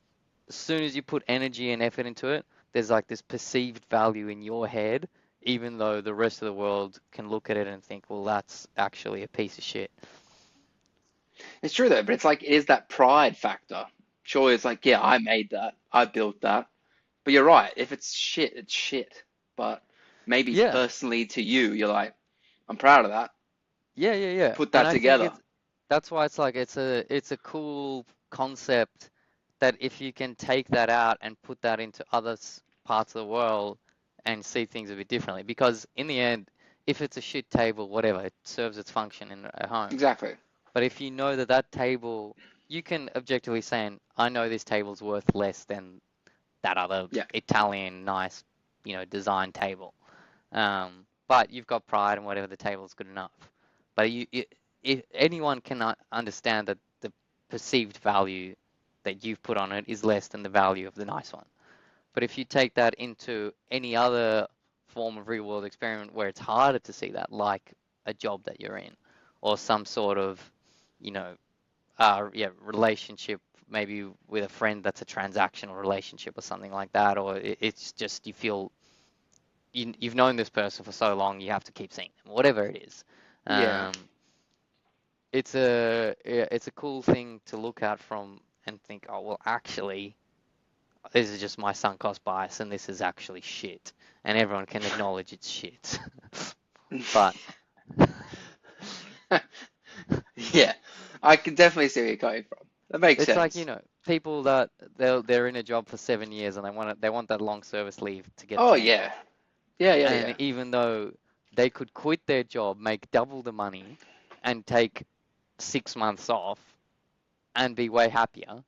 as soon as you put energy and effort into it, there's like this perceived value in your head, even though the rest of the world can look at it and think, well, that's actually a piece of shit. It's true though, but it's like it is that pride factor. Sure, it's like, yeah, I made that, I built that. But you're right. If it's shit, it's shit. But maybe Yeah, personally to you, you're like, I'm proud of that. yeah. Put And that I think together. it's that's why it's like it's a cool concept that if you can take that out and put that into other parts of the world and see things a bit differently. Because in the end, if it's a shit table, whatever, it serves its function at home. Exactly. But if you know that that table, you can objectively say, I know this table's worth less than that other Yeah. Italian nice, design table. But you've got pride and whatever, the table's good enough. But if anyone can understand that the perceived value that you've put on it is less than the value of the nice one. But if you take that into any other form of real world experiment where it's harder to see that, like a job that you're in, or some sort of, you know, relationship, maybe with a friend that's a transactional relationship or something like that, or it's just you feel you've known this person for so long, you have to keep seeing them, whatever it is. Yeah. Um, it's a cool thing to look at from and think, oh well, actually, this is just my sunk cost bias, and this is actually shit, and everyone can acknowledge it's shit. But Yeah. I can definitely see where you're coming from. That makes it's like, sense. people that they're in a job for 7 years and they want that long service leave to get Oh tenure. yeah. Yeah, yeah, And yeah. even though they could quit their job, make double the money, and take 6 months off and be way happier,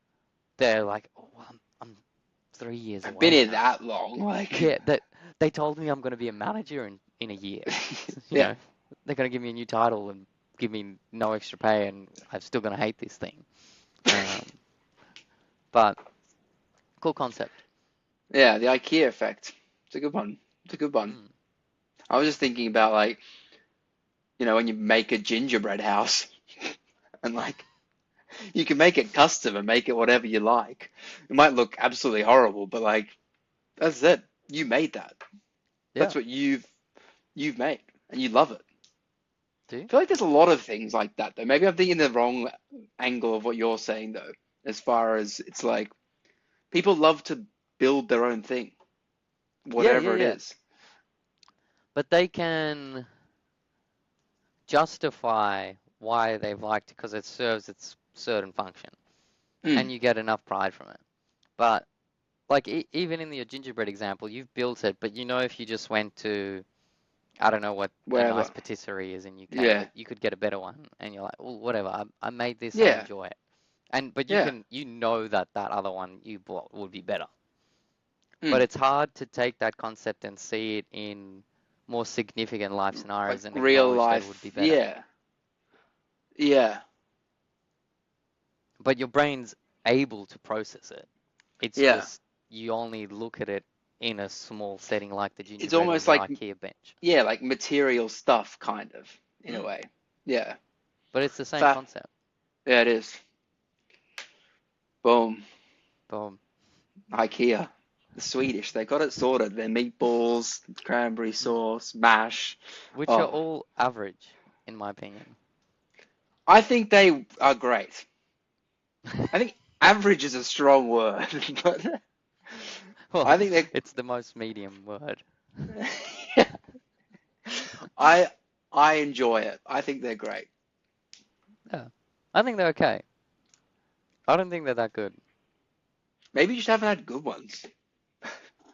they're like, oh, well, I'm 3 years I've been away here now. that long, like Yeah, that they told me I'm going to be a manager in a year. You yeah. know, they're going to give me a new title and give me no extra pay, and I'm still going to hate this thing. Um, but cool concept. Yeah, the IKEA effect. It's a good one. It's a good one. Mm. I was just thinking about like, when you make a gingerbread house and like you can make it custom and make it whatever you like. It might look absolutely horrible, but like that's it. You made that. Yeah. That's what you've made and you love it. Do I you? feel like there's a lot of things like that though. Maybe I'm thinking the wrong angle of what you're saying though, as far as it's like people love to build their own thing, whatever it Yeah. is. But they can justify why they've liked it because it serves its certain function, and Mm, you get enough pride from it. But like even in the gingerbread example, you've built it, but if you just went to, I don't know what a nice wherever. patisserie is in UK, Yeah. but you could get a better one, and you're like, well, whatever. I made this. I Yeah. enjoy it. But you Yeah. can, that other one you bought would be better. But Mm. it's hard to take that concept and see it in more significant life Like scenarios and real acknowledge that it would be life. better. Yeah. Yeah. But your brain's able to process it. It's Yeah. just you only look at it in a small setting like the It's gingerbread or almost the like IKEA bench. yeah, like material stuff kind of in a Mm. way. Yeah. But it's the same Fa concept. Yeah, it is. Boom. Boom. IKEA. The Swedish, they got it sorted. Their meatballs, cranberry Mm. sauce, mash. Which are Oh, all average, in my opinion. I think they are great. I think average is a strong word, but Well, I think it's the most medium word. they I I enjoy it. I think they're great. Yeah. I think they're okay. I don't think they're that good. Maybe you just haven't had good ones.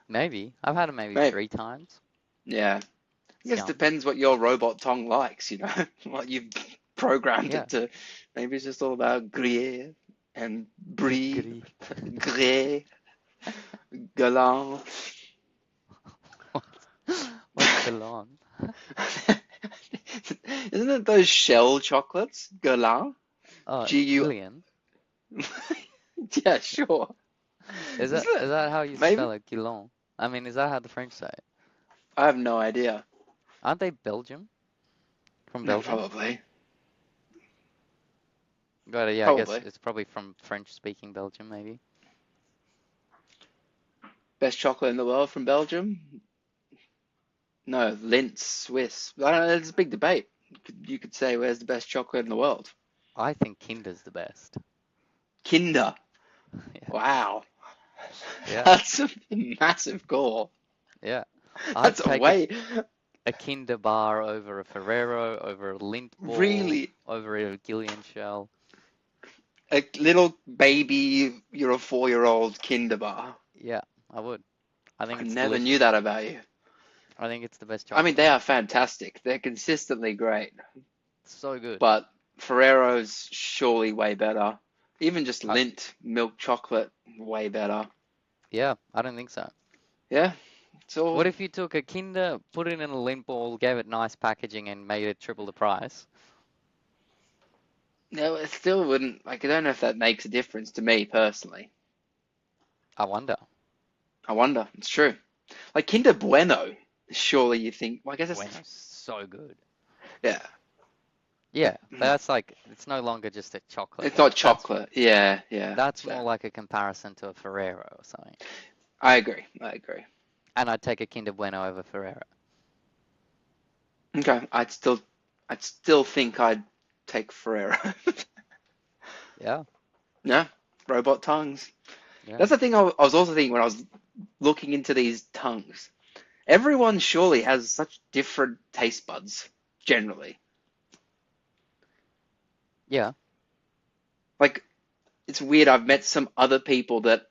Maybe. I've had them maybe Maybe. 3 times. Yeah. I It's guess it yum. depends what your robot tongue likes, what you've programmed Yeah. it to. Maybe it's just all about Gruyere and Brie, Gris. Grès, Galant. What? What's Galan? Isn't it those shell chocolates? Galant? Oh, G-U, Gillian. Yeah, sure. Is Isn't it? that how you Maybe. spell it, Guillon? I mean, is that how the French say it? I have no idea. Aren't they Belgium? From No, Belgium? probably. Got it. Yeah, I guess Probably. it's probably from French-speaking Belgium, maybe. Best chocolate in the world from Belgium? No, Lindt, Swiss. I don't know, there's a big debate. You could say, where's the best chocolate in the world? I think Kinder's the best. Kinder. Yeah. Wow. Yeah. That's a massive call. Yeah. I'd That's a take way. a Kinder bar over a Ferrero, over a Lindt ball, Really, over a Gillian shell. a little baby, you're a 4-year-old Kinder bar. Yeah, I would. I think I it's never delicious. knew that about you. I think it's the best I mean, chocolate. they are fantastic. They're consistently great. It's so good. But Ferrero's surely way better. Even just Uh, Lindt milk chocolate, way better. yeah, I don't think so. Yeah, it's all. What if you took a Kinder, put it in a Lindt ball, gave it nice packaging, and made it triple the price? No, it still wouldn't. Like, I don't know if that makes a difference to me personally. I wonder. I wonder. It's true. Like Kinder Bueno, surely you think. Well, I guess it's. Bueno's so good. Yeah. Yeah, but that's like, it's no longer just a chocolate It's bar. not chocolate. Yeah, yeah. That's Fair. more like a comparison to a Ferrero or something. I agree. I agree. And I'd take a Kinder Bueno over Ferrero. Okay. I'd still think I'd take Ferrero. Yeah, Yeah. Robot tongues. yeah. That's the thing I was also thinking when I was looking into these tongues. Everyone surely has such different taste buds, generally. Yeah, Like, it's weird. I've met some other people that,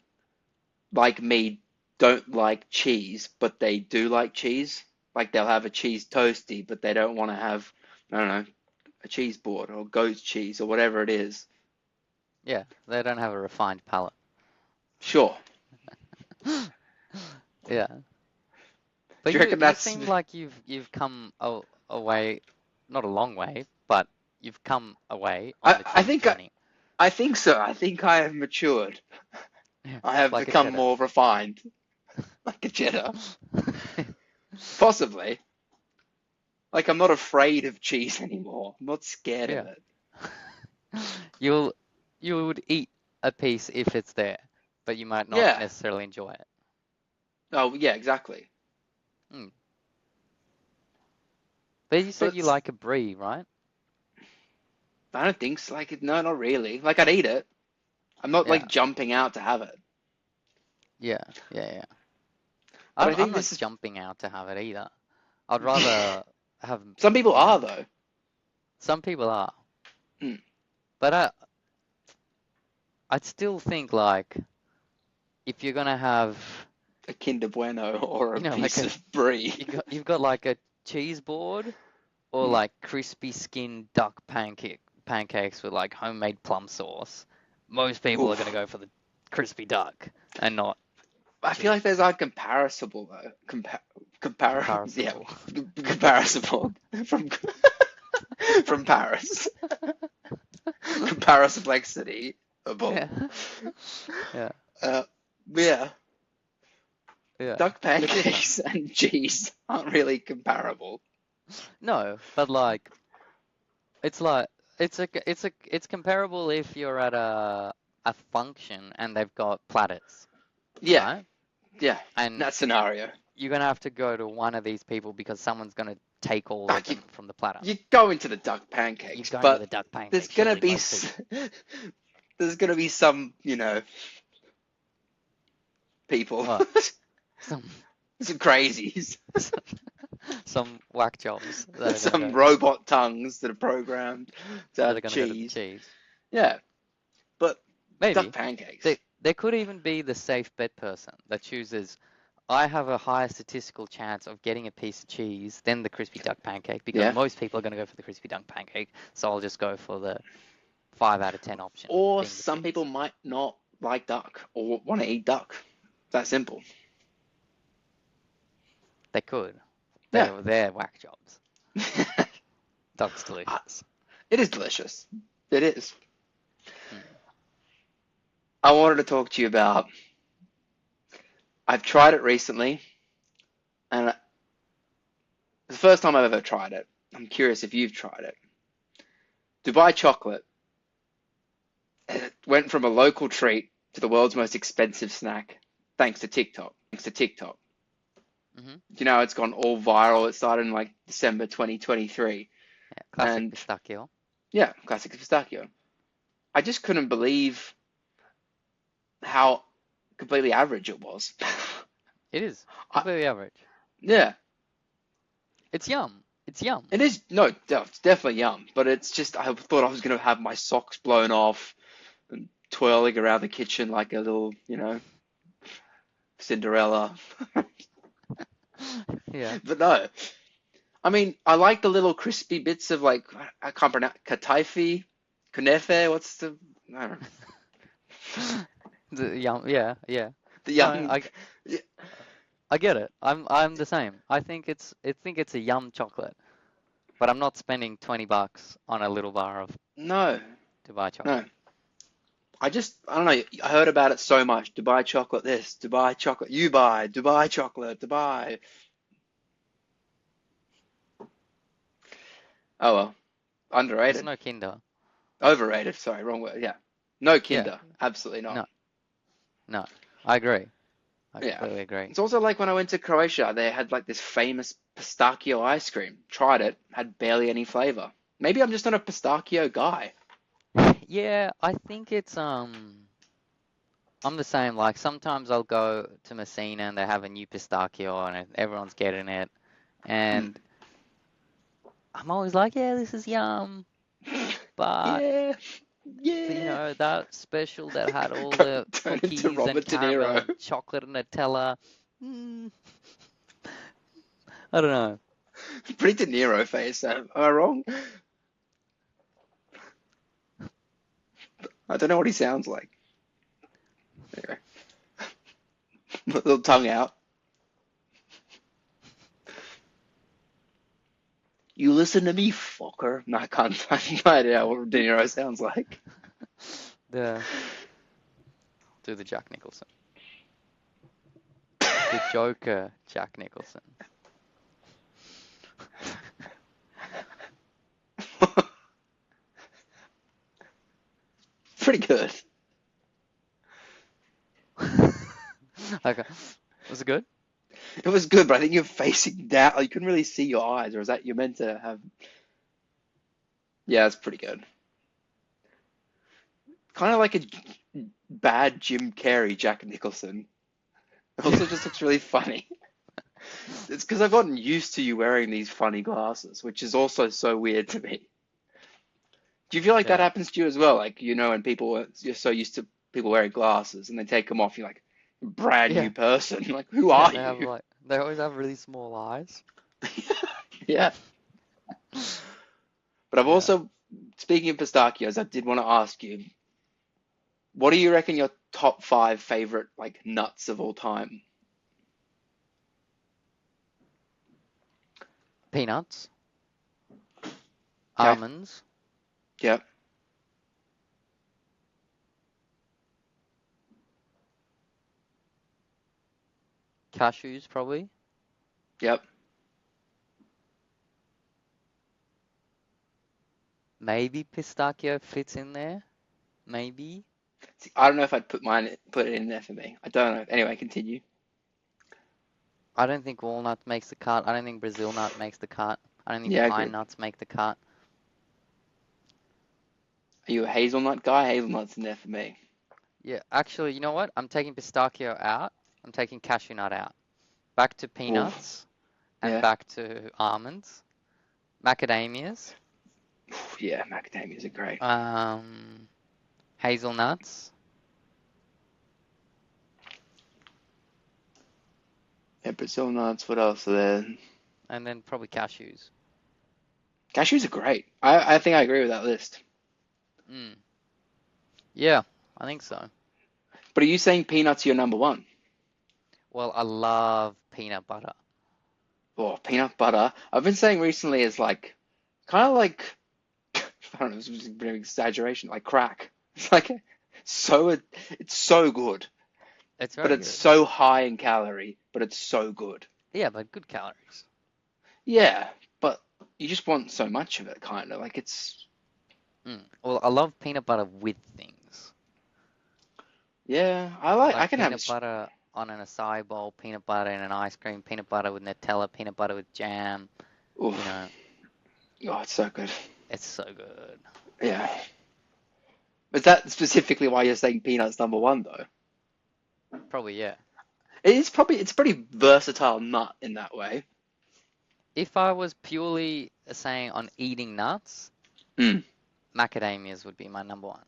like me, don't like cheese, but they do like cheese. Like, they'll have a cheese toasty, but they don't want to have, I don't know, a cheese board or goat cheese or whatever it is. yeah. They don't have a refined palate. Sure. Yeah. Do But you reckon you that's. seem like you've come a way, not a long way, but you've come away on the I cheese think journey. I think so. I think I have matured. Yeah, I have like a become cheddar. more refined. Like a cheddar. Possibly. Like, I'm not afraid of cheese anymore. I'm not scared of Yeah. it. You would eat a piece if it's there, but you might not Yeah. necessarily enjoy it. Oh, yeah, exactly. Mm. But you said But you like a brie, right? I don't think so. Like, no, not really. Like, I'd eat it. I'm not, Yeah, like, jumping out to have it. yeah, yeah. But I I'm think not this is. jumping out to have it either. I'd rather have, Some people you know, are, though. some people are, Mm. but I'd still think like if you're gonna have, A Kinder Bueno or a you know, like piece of brie. you've got like a cheese board or Mm. like crispy skinned duck pancakes with like homemade plum sauce. Most people are gonna Oof. go for the crispy duck and not I feel like cheese. those are comparable, though. Yeah, Comparable. comparable from from Paris. Comparison Yeah. Yeah. Uh, yeah, Yeah. duck They're different. pancakes and cheese aren't really comparable. No, but it's like it's comparable if you're at a function and they've got platters, Yeah, right? yeah, And that scenario. you're gonna have to go to one of these people because someone's gonna take all of Like them from the platter. you go into the duck You're pancakes, going with but a duck there's pancake, gonna surely be most people. there's gonna be some, people, What? Some some crazies, some whack jobs that are some gonna robot tongues that are programmed to have go to the cheese. cheese. Yeah, but duck Maybe. pancakes. There could even be the safe bet person that chooses, I have a higher statistical chance of getting a piece of cheese than the crispy duck pancake because Yeah. most people are going to go for the crispy duck pancake, so I'll just go for the 5 out of 10 option. Or being the some cheese. people might not like duck or want to eat duck. That simple. They could. Yeah. They're whack jobs. Duck's delicious. It is delicious. It is. Mm. I wanted to talk to you about. I've tried it recently, and it's the first time I've ever tried it. I'm curious if you've tried it. Dubai chocolate. It went from a local treat to the world's most expensive snack, thanks to TikTok. Thanks to TikTok. Mm-hmm. You know, it's gone all viral. It started in like December 2023. Yeah, classic And pistachio. yeah, classic pistachio. I just couldn't believe how completely average it was. It is I, completely average. yeah, It's yum. It's yum. it is. No, it's definitely yum. But it's just, I thought I was going to have my socks blown off and twirling around the kitchen like a little, Cinderella. Yeah. But no. I mean, I like the little crispy bits of like, I can't pronounce, kataifi, kunefe, what's the, I don't know. The yum. Yeah. Yeah. The No, yum. Yeah, I get it. I'm the same. I think it's a yum chocolate, but I'm not spending $20 on a little bar of no, Dubai no. chocolate. I don't know. I heard about it so much. Dubai chocolate this, Dubai chocolate you buy, Dubai chocolate, Dubai. Oh well, There's underrated. no Kinder. Overrated, sorry, wrong word. Yeah. No Yeah. Kinder. Absolutely not. No. No. I agree. I Yeah. completely agree. It's also like when I went to Croatia, they had like this famous pistachio ice cream. Tried it, had barely any flavor. Maybe I'm just not a pistachio guy. Yeah, I think I'm the same. Like sometimes I'll go to Messina and they have a new pistachio and everyone's getting it, Mm. and I'm always like, yeah, this is yum. But Yeah. Yeah. that special that had all the Turn into cookies and Robert De caramel Niro. and chocolate and Nutella. Mm, I don't know. Pretty De Niro face. Am I wrong? I don't know what he sounds like. Anyway, little tongue out. You listen to me, fucker. No, I can't find no idea what De Niro sounds like. The Do the Jack Nicholson, the Joker, Jack Nicholson. Pretty good. Okay, was it good? It was good, but I think you're facing down. You couldn't really see your eyes, or is that you're meant to have? Yeah, it's pretty good. Kind of like a bad Jim Carrey, Jack Nicholson. It also just looks really funny. It's because I've gotten used to you wearing these funny glasses, which is also so weird to me. Do you feel like that Yeah, happens to you as well? Like, when you're so used to people wearing glasses and they take them off, you're like, brand yeah, new person. Like, who yeah. are They have you? like they always have really small eyes. Yeah. But I've Yeah, also, speaking of pistachios, I did want to ask you, what do you reckon your top five favorite like nuts of all time? peanuts, Okay. almonds, Yep. cashews, probably. Yep. Maybe pistachio fits in there. Maybe. See, I don't know if I'd put it in there for me. I don't know. Anyway, continue. I don't think walnut makes the cut. I don't think Brazil nut makes the cut. I don't think Yeah, pine agreed. nuts make the cut. Are you a hazelnut guy? Hazelnut's in there for me. Yeah, actually, you know what? I'm taking pistachio out. I'm taking cashew nut out. Back to Ooh, peanuts and yeah. back to almonds, macadamias, Yeah, macadamias are great. um, hazelnuts, Yeah, Brazil nuts. What else are there? and then probably cashews. Cashews are great. I think I agree with that list. Mm. Yeah, I think so. But are you saying peanuts are your number one? Well, I love peanut butter. Oh, peanut butter. I've been saying recently is like kind of like I don't know, this is a bit of an exaggeration, like crack. It's like It's so good, It's but very it's good. so high in calorie, but it's so good. Yeah, but good calories. Yeah, but you just want so much of it, kind of like it's. Well, I love peanut butter with things. Yeah, I Like can have peanut butter on an acai bowl, peanut butter in an ice cream, peanut butter with Nutella, peanut butter with jam. You oof, know, oh, it's so good. it's so good. Yeah. Is that specifically why you're saying peanuts number one though? Probably, yeah. It's a pretty versatile nut in that way. If I was purely saying on eating nuts, Mm. macadamias would be my number one.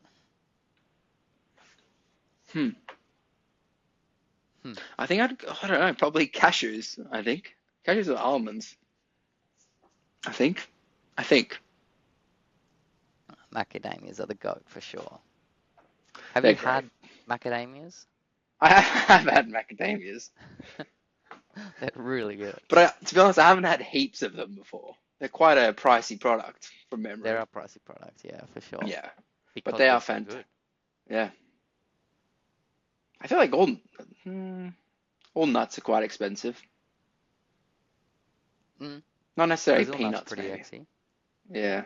Hmm. Hmm. I think I don't know, probably cashews, I think. Cashews or almonds, I think. I think. Macadamias are the goat for sure. Have They're you great. had macadamias? I have had macadamias, They're really good. but to be honest, I haven't had heaps of them before. They're quite a pricey product from They're memory. a pricey product, yeah, for sure. Yeah, but Because they they're are so fantastic. good. Yeah, I feel like all nuts are quite expensive. Mm. Not necessarily Brazil nuts peanuts, pretty maybe. exy. Yeah,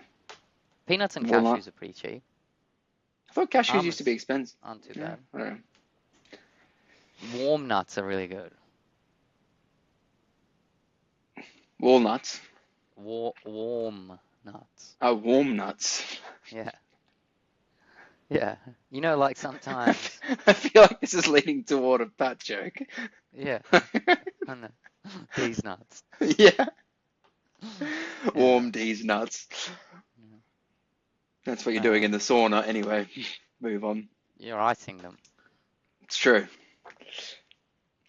Peanuts and walnut. cashews are pretty cheap. I thought cashews used to be Almonds expensive. aren't too Yeah, bad. I don't know. Warm nuts are really good. Walnuts. Warm nuts. Warm nuts. Yeah. Yeah. You know, like sometimes, I feel like this is leading toward a fat joke. yeah, I know. These nuts. Yeah. Yeah. Warm D's nuts. Yeah. That's what you're doing in the sauna anyway. Move on. You're icing them. It's true.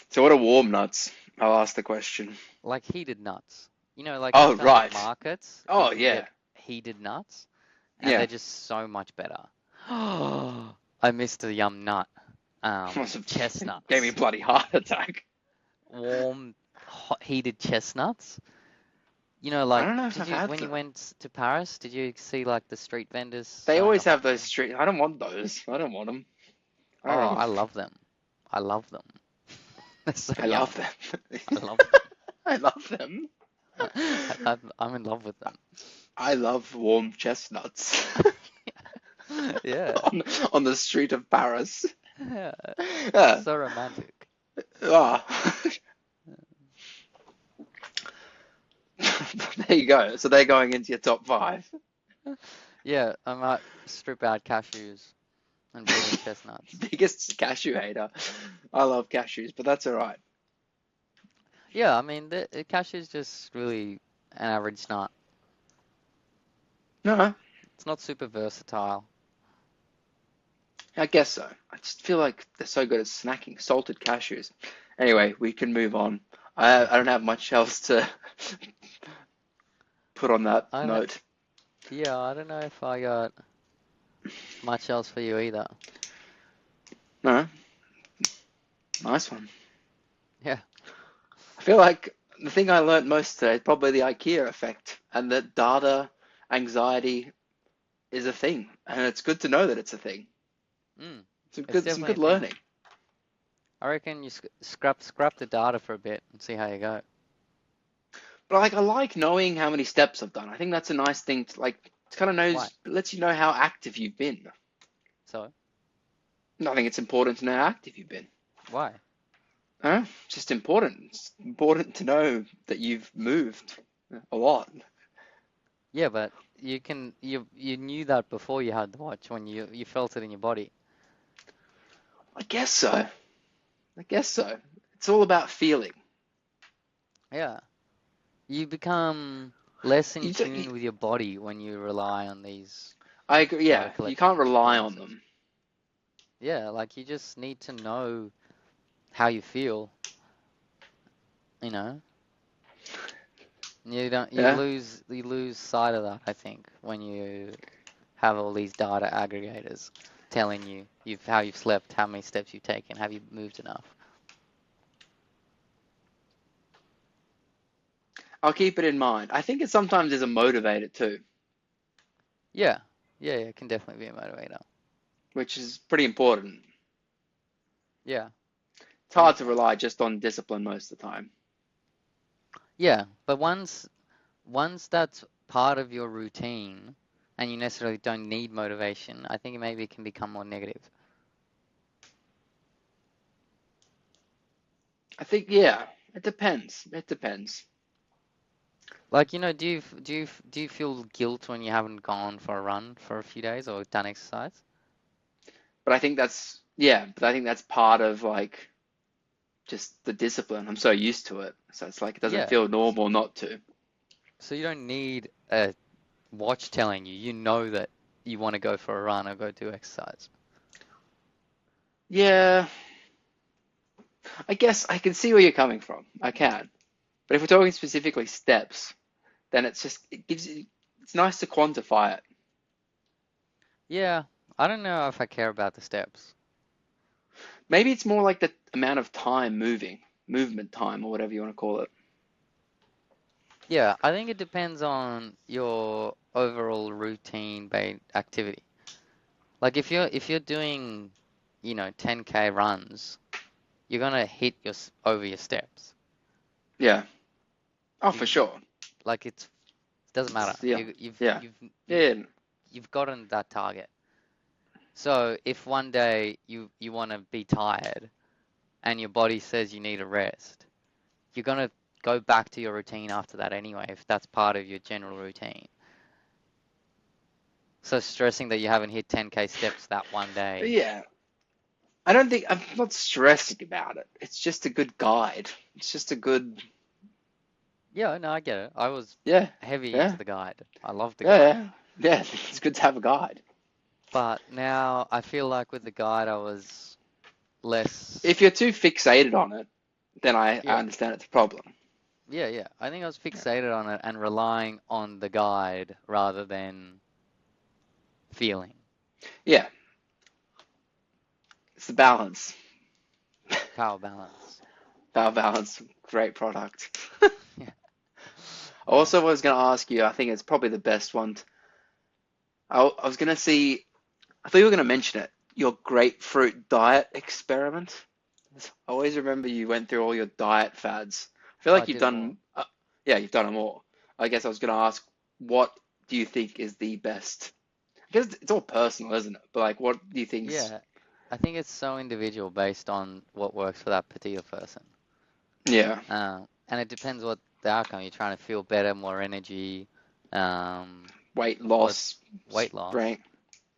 So what are warm nuts? I'll ask the question. Like heated nuts. You know, like Oh, sometimes at right. markets, you Oh, can get yeah. heated nuts, and they're Yeah. just so much better. I missed the yum nut. Gave me a Chestnuts. bloody heart attack. Warm, hot, heated chestnuts. You know, I like, don't know if I've had when you them. went to Paris, did you see like the street vendors They selling always them? have those street. I don't want those. I don't want them. I Oh, don't I reckon. love them. I love them. They're so I love yummy. them. I love them. I love them. I'm in love with them. I love warm chestnuts Yeah. on the street of Paris. Yeah. Yeah. So romantic. Ah. There you go. So they're going into your top five. Yeah, I might strip out cashews and put in chestnuts. Biggest cashew hater. I love cashews, but that's all right. Yeah, I mean, the cashew's just really an average nut. No, It's not super versatile. I guess so. I just feel like they're so good at snacking. Salted cashews. Anyway, we can move on. I don't have much else to put on that I don't, note. yeah, I don't know if I got much else for you either. No, nice one. Yeah. I feel like the thing I learned most today is probably the IKEA effect, and that data anxiety is a thing, and it's good to know that it's a thing. Mm, Some it's some definitely a good thing. learning. I reckon you scrap the data for a bit and see how you go. But like I like knowing how many steps I've done. I think that's a nice thing to like. It kind of Why? lets you know how active you've been. So, I think it's important to know how active you've been. why? It's just important. It's important to know that you've moved a lot. Yeah, but you knew that before you had the watch when you felt it in your body. I guess so. I guess so. It's all about feeling. Yeah. You become less in You, tune with your body when you rely on these I agree. data Yeah, you collection can't rely on devices. them. Yeah, like you just need to know how you feel, you know? Yeah. You lose sight of that, I think, when you have all these data aggregators telling you how you've slept, how many steps you've taken, have you moved enough. I'll keep it in mind. I think it sometimes is a motivator too. Yeah. Yeah, it can definitely be a motivator. which is pretty important. Yeah. It's And hard to rely just on discipline most of the time. yeah, but once that's part of your routine and you necessarily don't need motivation, I think maybe it can become more negative. I think, yeah, it depends. It depends. Like, do you feel guilt when you haven't gone for a run for a few days or done exercise? But I think that's, yeah, but I think that's part of like just the discipline. I'm so used to it. So it's like it doesn't Yeah. feel normal not to. So you don't need a watch telling you. You know that you want to go for a run or go do exercise. Yeah, I guess I can see where you're coming from. I can. But if we're talking specifically steps, then it's just, it gives you, it's nice to quantify it. Yeah, I don't know if I care about the steps. Maybe it's more like the amount of time moving, movement time, or whatever you want to call it. Yeah, I think it depends on your overall routine-based activity. Like if you're doing, 10K runs, you're gonna hit over your steps. Yeah. Oh, You, for you sure. like it doesn't matter. Yeah. You you've Yeah. you've you've Yeah. you've gotten that target. So if one day you want to be tired and your body says you need a rest, you're gonna go back to your routine after that anyway, if that's part of your general routine. So stressing that you haven't hit 10K steps that one day. Yeah. I don't think I'm not stressing about it. It's just a good guide. It's just a good, Yeah, no, I get it. I was yeah, heavy into yeah, the guide. I love the yeah, guide. yeah. Yeah, it's good to have a guide. But now I feel like with the guide, I was less. If you're too fixated on it, then I Yeah, understand it's a problem. yeah, yeah. I think I was fixated on it and relying on the guide rather than feeling. Yeah, it's the balance. Power balance. Power balance, great product. Yeah. Uh, Also, I was going to ask you, I think it's probably the best one. I was going to see, I thought you were going to mention it, your grapefruit diet experiment. I always remember you went through all your diet fads. I feel oh, I like you've did them all. done, yeah, you've done them all. I guess I was going to ask, what do you think is the best? I guess it's all personal, isn't it? But like, what do you think's, Yeah, I think it's so individual based on what works for that particular person. yeah, And it depends what the outcome. You're trying to feel better, more energy, um, weight or loss, weight loss. brain?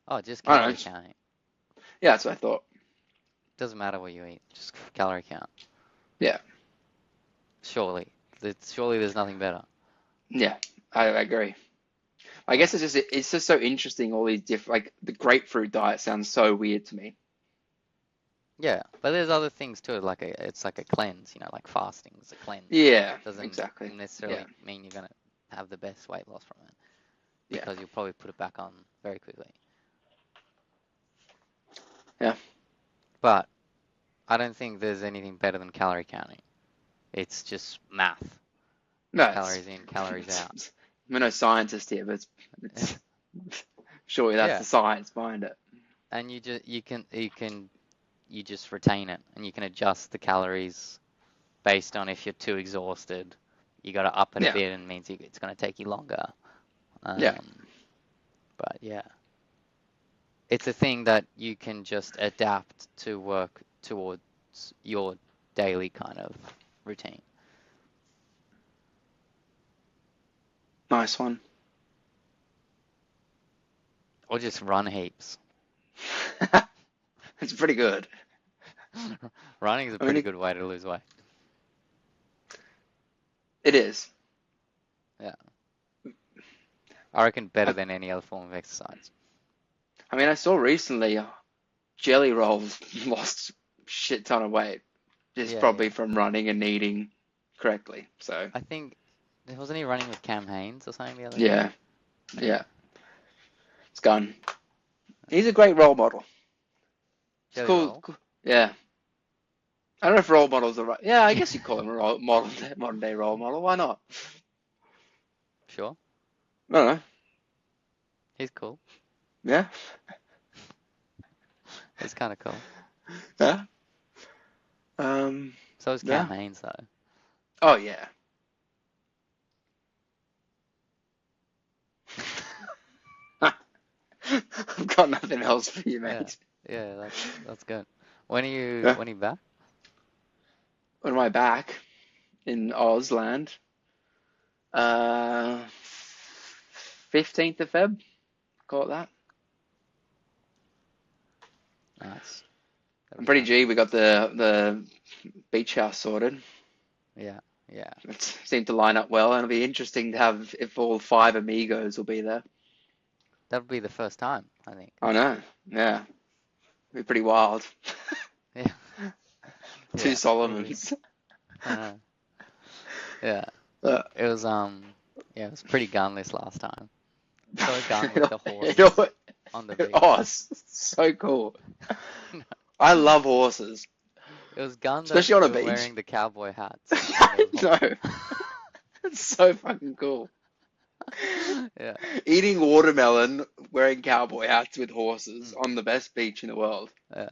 Oh, just I don't know. calorie counting. Yeah, that's what I thought. Doesn't matter what you eat, just calorie count. Yeah, Surely, surely there's nothing better. yeah, I agree. I guess it's just so interesting. All these different, like the grapefruit diet sounds so weird to me. Yeah, but there's other things too. It's like a cleanse. Like fasting is a cleanse. Yeah, Doesn't exactly. Yeah, necessarily mean you're gonna have the best weight loss from it yeah, because you'll probably put it back on very quickly. yeah. But I don't think there's anything better than calorie counting. It's just math. No, Calories in, calories out. I'm no scientist here, but it's surely that's Yeah, the science behind it. and you just retain it, and you can adjust the calories based on if you're too exhausted. You got to up it a Yeah, bit, and it means it's going to take you longer. yeah. But yeah, it's a thing that you can just adapt to work towards your daily kind of routine. Nice one. Or just run heaps. It's pretty good. Running is a I mean, pretty good way to lose weight. it is. Yeah. I reckon better I, than any other form of exercise. I mean, I saw recently Jelly Rolls lost shit ton of weight, just Yeah, probably yeah. from running and eating correctly. So I think, wasn't he running with Cam Haines or something the other day? yeah, Yeah. yeah, it's gone. He's a great role model. It's Jelly cool. roll. Yeah. I don't know if role models are right. Yeah, I guess you call him a modern day role model. Why not? Sure. I don't know. He's cool. Yeah. It's kind of cool. Yeah. So is Yeah. campaigns though. Oh yeah. I've got nothing else for you, Yeah, mate. yeah, that's good. When are Yeah. you back? When am I back in Ausland? 15th of Feb. Call it that. Nice. I'm That'd be pretty nice. G. We got the beach house sorted. Yeah, yeah. It seemed to line up well, and it'll be interesting to have if all five amigos will be there. That would be the first time, I think. I know. Yeah. It'll be pretty wild. Yeah, Two yeah. It'll be. Solomons. I know. Yeah, Uh, it was yeah, it was pretty gunless last time. So gun with it, the it, horses on the beach. oh, it's so cool. I love horses, It was gun that especially on a we were beach. wearing the cowboy hats on those No, horses. it's so fucking cool. Yeah, Eating watermelon, wearing cowboy hats with horses on the best beach in the world. yeah.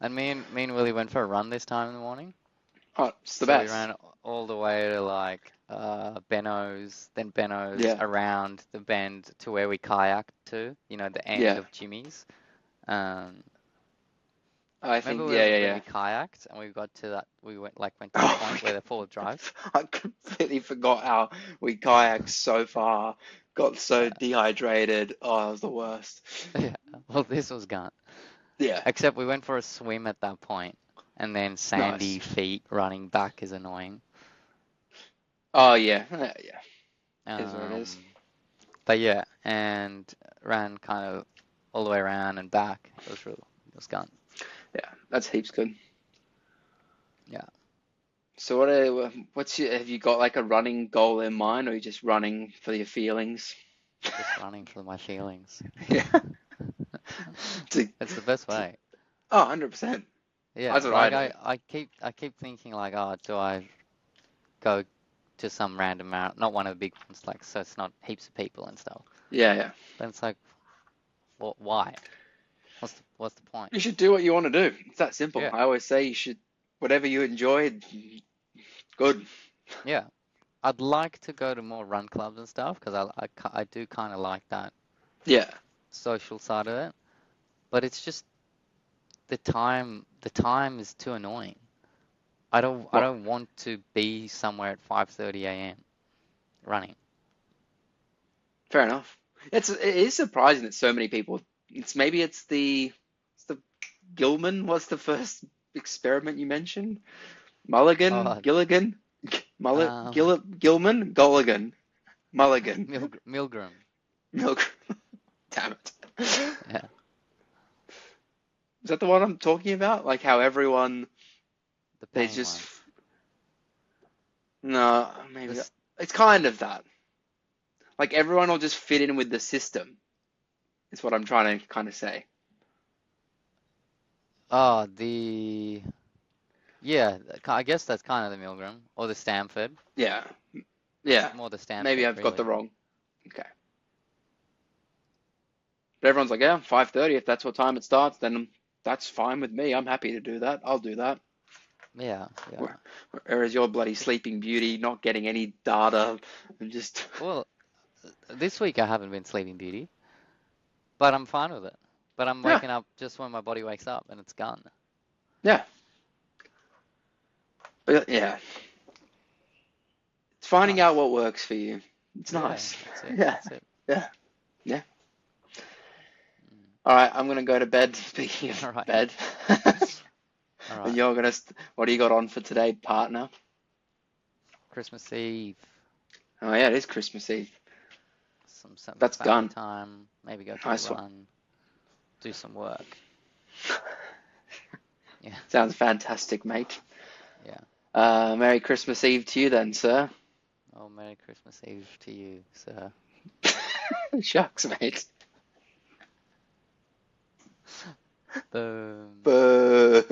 And me and Willie went for a run this time in the morning. Oh, it's the So we best. ran all the way to like Benno's, then Benno's Yeah, around the bend to where we kayaked to, the end yeah. of Jimmy's. Um, I Remember think, when yeah, yeah, when yeah. we kayaked and we got to that went to the Oh point my where the forward drive? God. I completely forgot how we kayaked so far, got so Yeah, dehydrated. Oh, it was the worst. yeah. Well, this was gone. Yeah, Except we went for a swim at that point, and then sandy nice. feet running back is annoying. Oh, yeah, yeah. Is what it is. But yeah, and ran kind of all the way around and back. It was gone. Yeah, that's heaps good. Yeah. So have you got like a running goal in mind, or are you just running for your feelings? Just running for my feelings. Yeah. To, It's the best way. oh, 100%. Yeah, That's what I like do. I keep thinking like, oh, do I go to some random marathon, not one of the big ones, like so it's not heaps of people and stuff. Yeah, yeah. Then it's like, well, why? What's the point? You should do what you want to do. It's that simple. Yeah, I always say you should, whatever you enjoy, good. yeah. I'd like to go to more run clubs and stuff because I do kind of like that Yeah. social side of it, but it's just the time is too annoying. I Well, don't want to be somewhere at 5:30 a.m. running. fair enough. It is surprising that so many people. It's the Gilman. What's the first experiment you mentioned? Mulligan, Oh, Gilligan, um, Gilman, Gulligan, Mulligan, Milgram. Milk. Damn it. Yeah. Is that the one I'm talking about? Like how everyone The they pain just one. no, maybe This it's kind of that. Like everyone will just fit in with the system. Is what I'm trying to kind of say. oh the yeah, I guess that's kind of the Milgram or the Stanford. Yeah, yeah. More the Maybe Stanford, I've got the really. wrong. Okay. But everyone's like, yeah, 5:30. If that's what time it starts, then that's fine with me. I'm happy to do that. I'll do that. Yeah, yeah. Whereas your bloody Sleeping Beauty, not getting any data, and just Well, this week I haven't been Sleeping Beauty, but I'm fine with it. But I'm yeah, waking up just when my body wakes up and it's gone. yeah, but yeah. It's finding out Nice. what works for you. It's Yeah, nice. that's it. Yeah, That's it. yeah, yeah. All right, I'm gonna go to bed. Speaking of All right. bed, All and right. you're gonna. What do you got on for today, partner? Christmas Eve, Oh yeah, it is Christmas Eve. some That's family gone. time, maybe go for a Nice one. run, do some work. Yeah, Sounds fantastic, mate. yeah. Merry Christmas Eve to you then, sir. Oh, Merry Christmas Eve to you, sir. Shucks, mate. Boom. Boo.